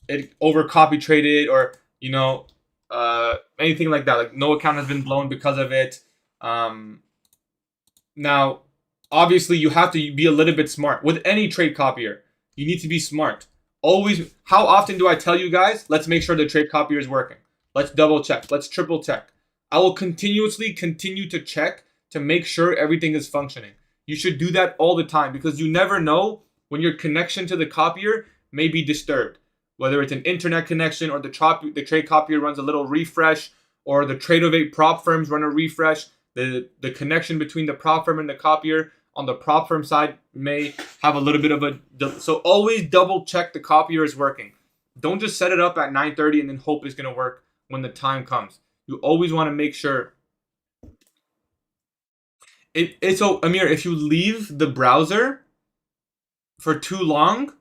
it over copy traded or anything like that. Like no account has been blown because of it. Now, obviously, you have to be a little bit smart with any trade copier. You need to be smart. Always. How often do I tell you guys? Let's make sure the trade copier is working. Let's double check. Let's triple check. I will continuously continue to check to make sure everything is functioning. You should do that all the time because you never know when your connection to the copier may be disturbed. Whether it's an internet connection or the trade copier runs a little refresh or the Tradeify Propfirms run a refresh, the connection between the Propfirm and the copier on the Propfirm side may have a little bit of so always double check the copier is working. Don't just set it up at 9:30 and then hope it's going to work when the time comes. You always want to make sure. So Amir, if you leave the browser for too long,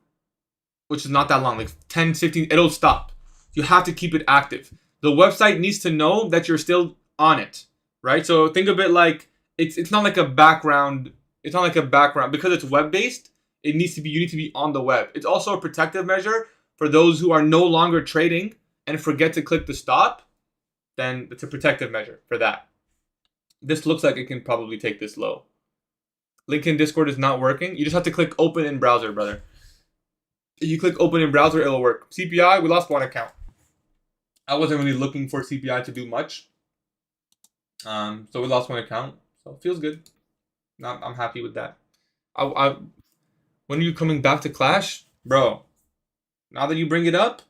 which is not that long, like 10, 15, it'll stop. You have to keep it active. The website needs to know that you're still on it, right? So think of it like it's not like a background. It's not like a background because it's web-based. You need to be on the web. It's also a protective measure for those who are no longer trading and forget to click the stop. Then it's a protective measure for that. This looks like it can probably take this low. Link in Discord is not working. You just have to click open in browser, brother. If you click open in browser, it'll work. CPI, we lost one account. I wasn't really looking for CPI to do much. So we lost one account. So it feels good. I'm happy with that. When are you coming back to Clash? Bro, now that you bring it up,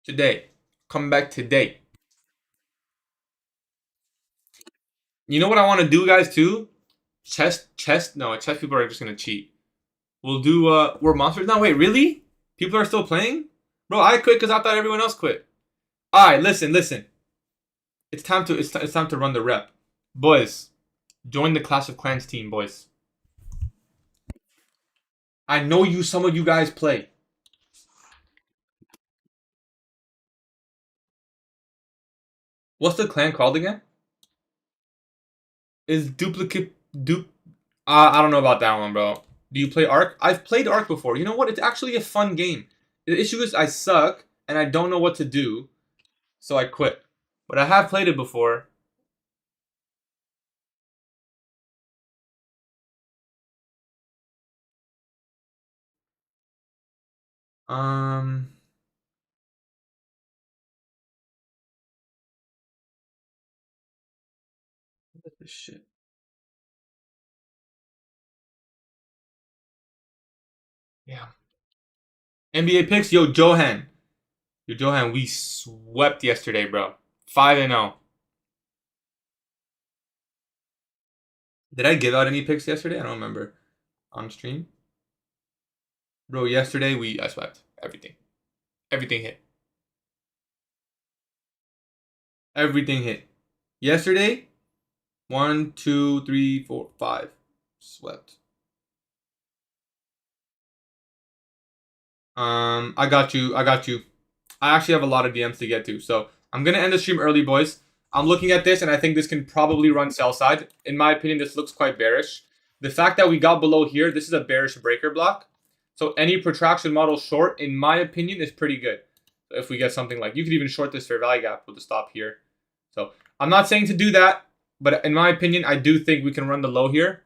today. Come back today. You know what I want to do, guys, too? Chess people are just going to cheat. We'll do, we're monsters now. Wait, really? People are still playing? Bro, I quit because I thought everyone else quit. Alright, listen. It's time to run the rep. Boys, join the Clash of Clans team, boys. I know some of you guys play. What's the clan called again? Is duplicate I don't know about that one, bro. Do you play Ark? I've played Ark before. You know what? It's actually a fun game. The issue is I suck and I don't know what to do, so I quit. But I have played it before. Um, what the shit? Yeah. NBA picks, Johan, we swept yesterday, bro. 5-0. Did I give out any picks yesterday? I don't remember. On stream? Bro, yesterday I swept everything. Everything hit. Everything hit. Yesterday, 1, 2, 3, 4, 5. Swept. I got you. I got you. I actually have a lot of DMs to get to, so I'm gonna end the stream early, boys. I'm looking at this, and I think this can probably run sell side. In my opinion, this looks quite bearish. The fact that we got below here, this is a bearish breaker block. So any protraction model short, in my opinion, is pretty good. If we get something like, you could even short this fair value gap with a stop here. So I'm not saying to do that, but in my opinion, I do think we can run the low here.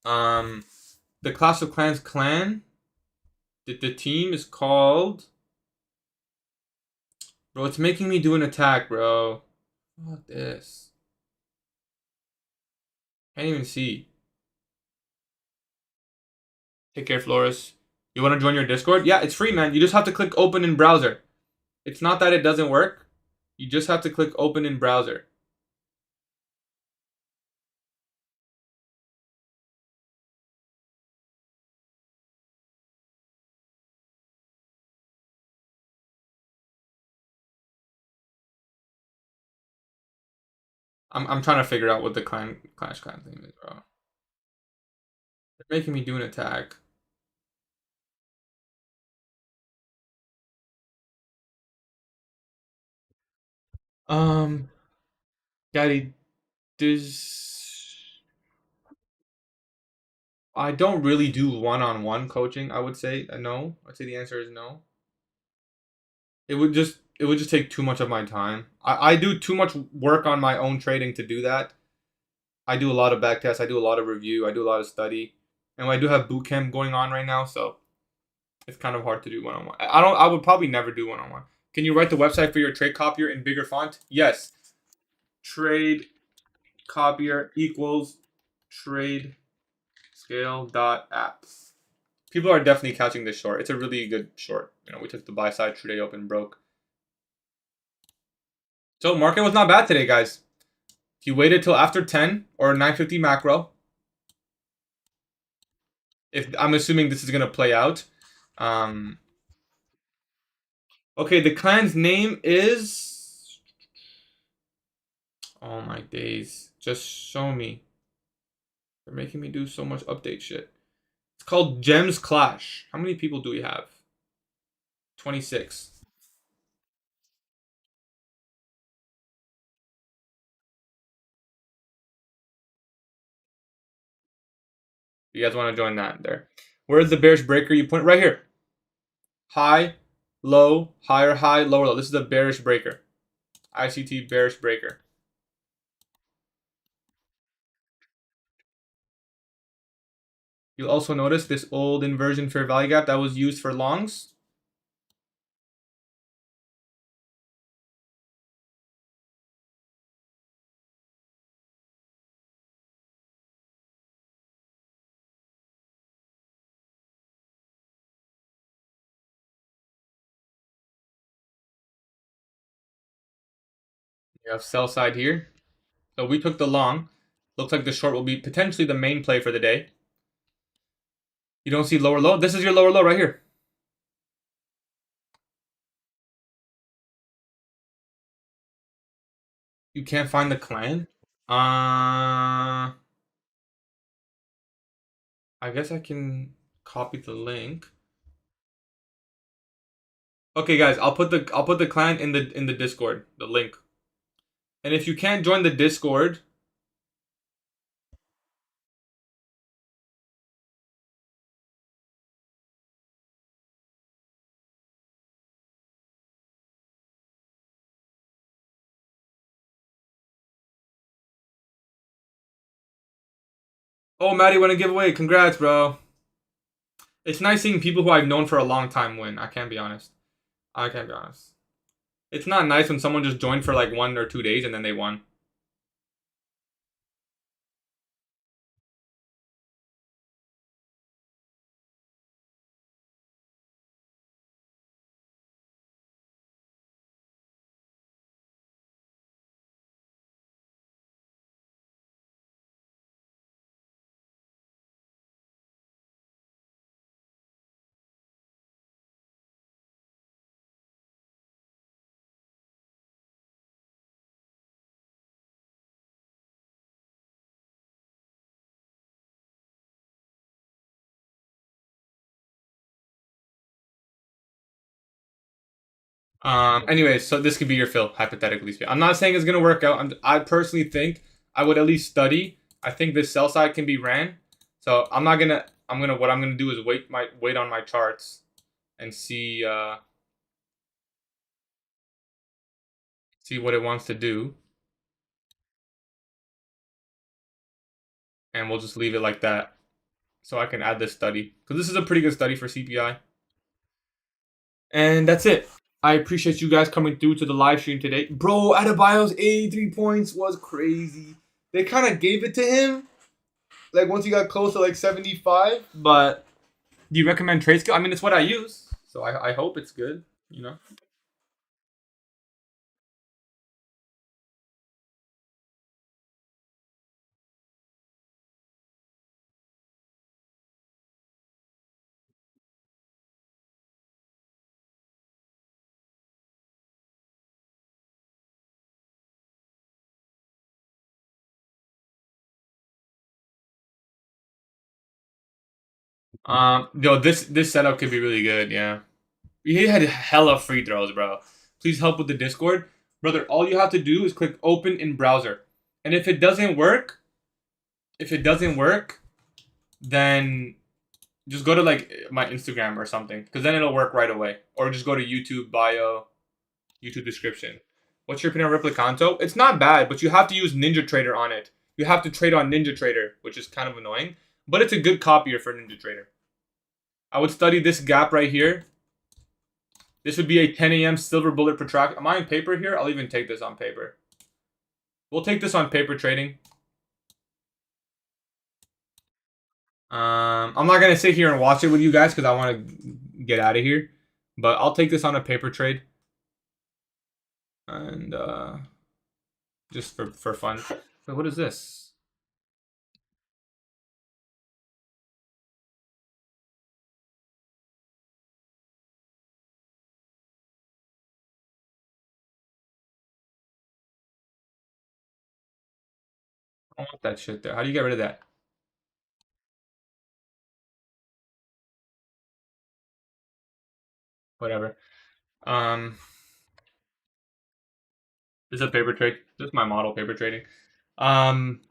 The Clash of Clans clan, the team is called... Bro, it's making me do an attack, bro. Fuck this. Can't even see. Take care, Flores. You want to join your Discord? Yeah, it's free, man. You just have to click open in browser. It's not that it doesn't work. You just have to click open in browser. I'm trying to figure out what the Clash Clan thing is, bro. They're making me do an attack. Gaddy, does... I don't really do one-on-one coaching, I would say. No. I'd say the answer is no. It would just take too much of my time. I do too much work on my own trading to do that. I do a lot of backtests, I do a lot of review, I do a lot of study. And I do have boot camp going on right now, so it's kind of hard to do one-on-one. I would probably never do one-on-one. Can you write the website for your trade copier in bigger font? Yes. Trade copier equals trade scale dot apps. People are definitely catching this short. It's a really good short. We took the buy side, today open broke. So market was not bad today, guys. If you waited till after 10 or 9:50 macro, if I'm assuming this is gonna play out. Okay, the clan's name is... Oh my days. Just show me. They're making me do so much update shit. It's called Gems Clash. How many people do we have? 26. You guys want to join that there? Where's the bearish breaker you point? Right here. High, low, higher, high, lower, low. This is the bearish breaker. ICT bearish breaker. You'll also notice this old inversion fair value gap that was used for longs. You have sell side here. So we took the long. Looks like the short will be potentially the main play for the day. You don't see lower low? This is your lower low right here. You can't find the clan? I guess I can copy the link. Okay, guys, I'll put the clan in the Discord, the link. And if you can't join the Discord, Oh, Maddie won a giveaway. Congrats, bro. It's nice seeing people who I've known for a long time win. I can't be honest. I can't be honest. It's not nice when someone just joined for like 1 or 2 days and then they won. Anyways, so this could be your fill, hypothetically speaking. I'm not saying it's gonna work out. I personally think I would at least study. I think this sell side can be ran. So I'm not gonna. What I'm gonna do is wait on my charts and see what it wants to do, and we'll just leave it like that. So I can add this study because this is a pretty good study for CPI. And that's it. I appreciate you guys coming through to the live stream today. Bro, Adebayo's 83 points was crazy. They kind of gave it to him, like once he got close to like 75. But do you recommend trade skill? I mean, it's what I use, so I hope it's good. You know. Yo, this setup could be really good. Yeah, he had hella free throws, bro. Please help with the Discord, brother. All you have to do is click open in browser, and if it doesn't work, then just go to like my Instagram or something, because then it'll work right away. Or just go to YouTube bio, YouTube description. What's your opinion on Replicanto? It's not bad, but you have to use Ninja Trader on it. You have to trade on Ninja Trader, which is kind of annoying. But it's a good copier for Ninja Trader. I would study this gap right here. This would be a 10 a.m. silver bullet protract. Am I on paper here? I'll even take this on paper. We'll take this on paper trading. I'm not gonna sit here and watch it with you guys because I want to get out of here. But I'll take this on a paper trade, and just for fun. So what is this? I don't want that shit there. How do you get rid of that? Whatever. Um, this is a paper trade. This is my model paper trading. Um,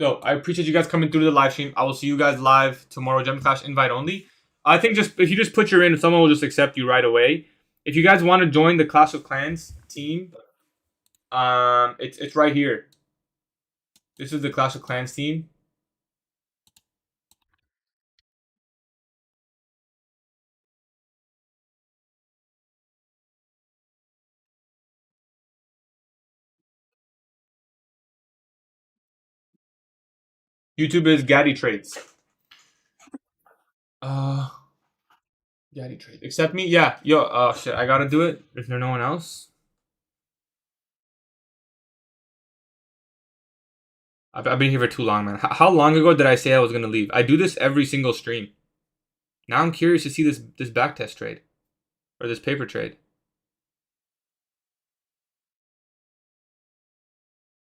so I appreciate you guys coming through the live stream. I will see you guys live tomorrow. Gem Clash invite only. I think just if you just put your in, someone will just accept you right away. If you guys want to join the Clash of Clans team, it's right here. This is the Clash of Clans team. YouTube is GatieTrades. Uh, GatieTrades. Accept me? Yeah. Yo. Oh shit. I gotta do it. Is there no one else? I've been here for too long, man. How long ago did I say I was gonna leave? I do this every single stream. Now I'm curious to see this backtest trade or this paper trade.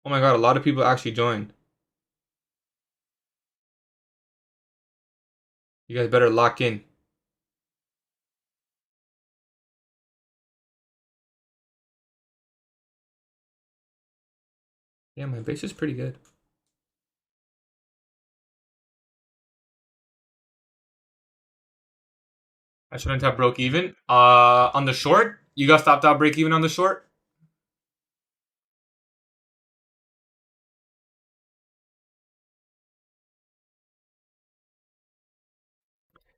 Oh my god, a lot of people actually joined. You guys better lock in. Yeah, my base is pretty good. I shouldn't have broke even. On the short, you got stopped out break even on the short.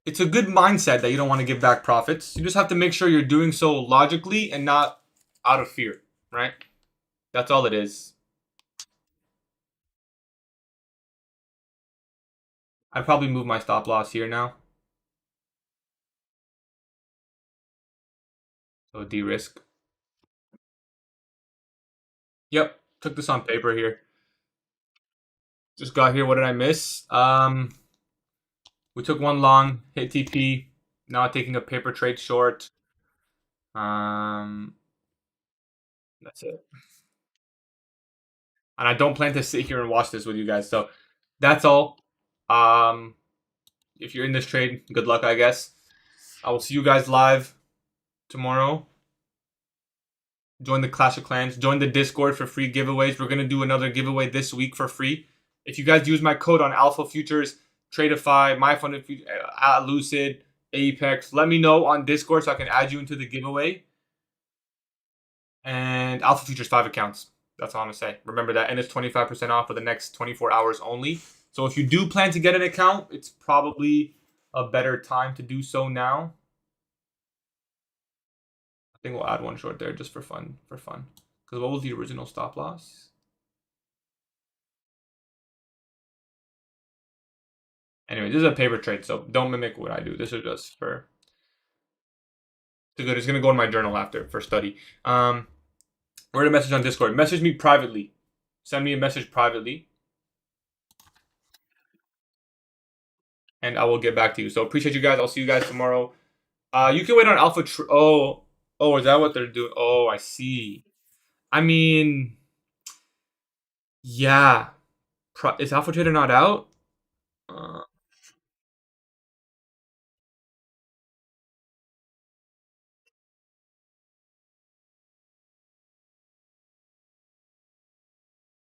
it's a good mindset that you don't want to give back profits. You just have to make sure you're doing so logically and not out of fear, right? That's all it is. I'd probably move my stop loss here now. So de-risk. Yep, took this on paper here. Just got here. What did I miss? We took one long, hit TP. Now taking a paper trade short. That's it. And I don't plan to sit here and watch this with you guys. So that's all. If you're in this trade, good luck, I guess. I will see you guys live tomorrow. Join the Clash of Clans. Join the Discord for free giveaways. We're going to do another giveaway this week for free. If you guys use my code on Alpha Futures, Tradeify, Lucid, Apex, let me know on Discord so I can add you into the giveaway. And Alpha Futures 5 accounts. That's all I'm going to say. Remember that. And it's 25% off for the next 24 hours only. So if you do plan to get an account, it's probably a better time to do so now. I think we'll add one short there just for fun. Because what was the original stop loss? Anyway, this is a paper trade, so don't mimic what I do. This is just for... It's going to go in my journal after for study. Write a message on Discord. Message me privately. Send me a message privately. And I will get back to you. So appreciate you guys. I'll see you guys tomorrow. You can wait on Alpha... Oh, is that what they're doing? Oh, I see. I mean... Yeah. Is Alpha Trader not out?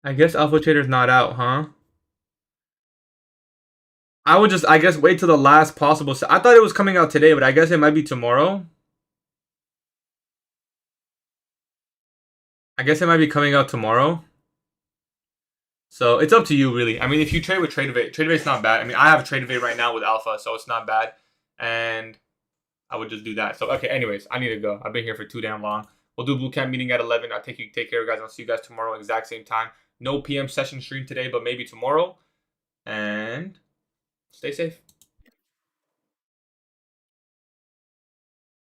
I guess Alpha Trader's not out, huh? I would just, I guess, wait till the last possible. I thought it was coming out today, but I guess it might be tomorrow. I guess it might be coming out tomorrow. So it's up to you, really. I mean, if you trade with Tradeify's not bad. I mean, I have Tradeify right now with Alpha, so it's not bad. And I would just do that. So, okay, anyways, I need to go. I've been here for too damn long. We'll do boot camp meeting at 11. I'll take care, guys. I'll see you guys tomorrow, exact same time. No PM session stream today, but maybe tomorrow. And stay safe.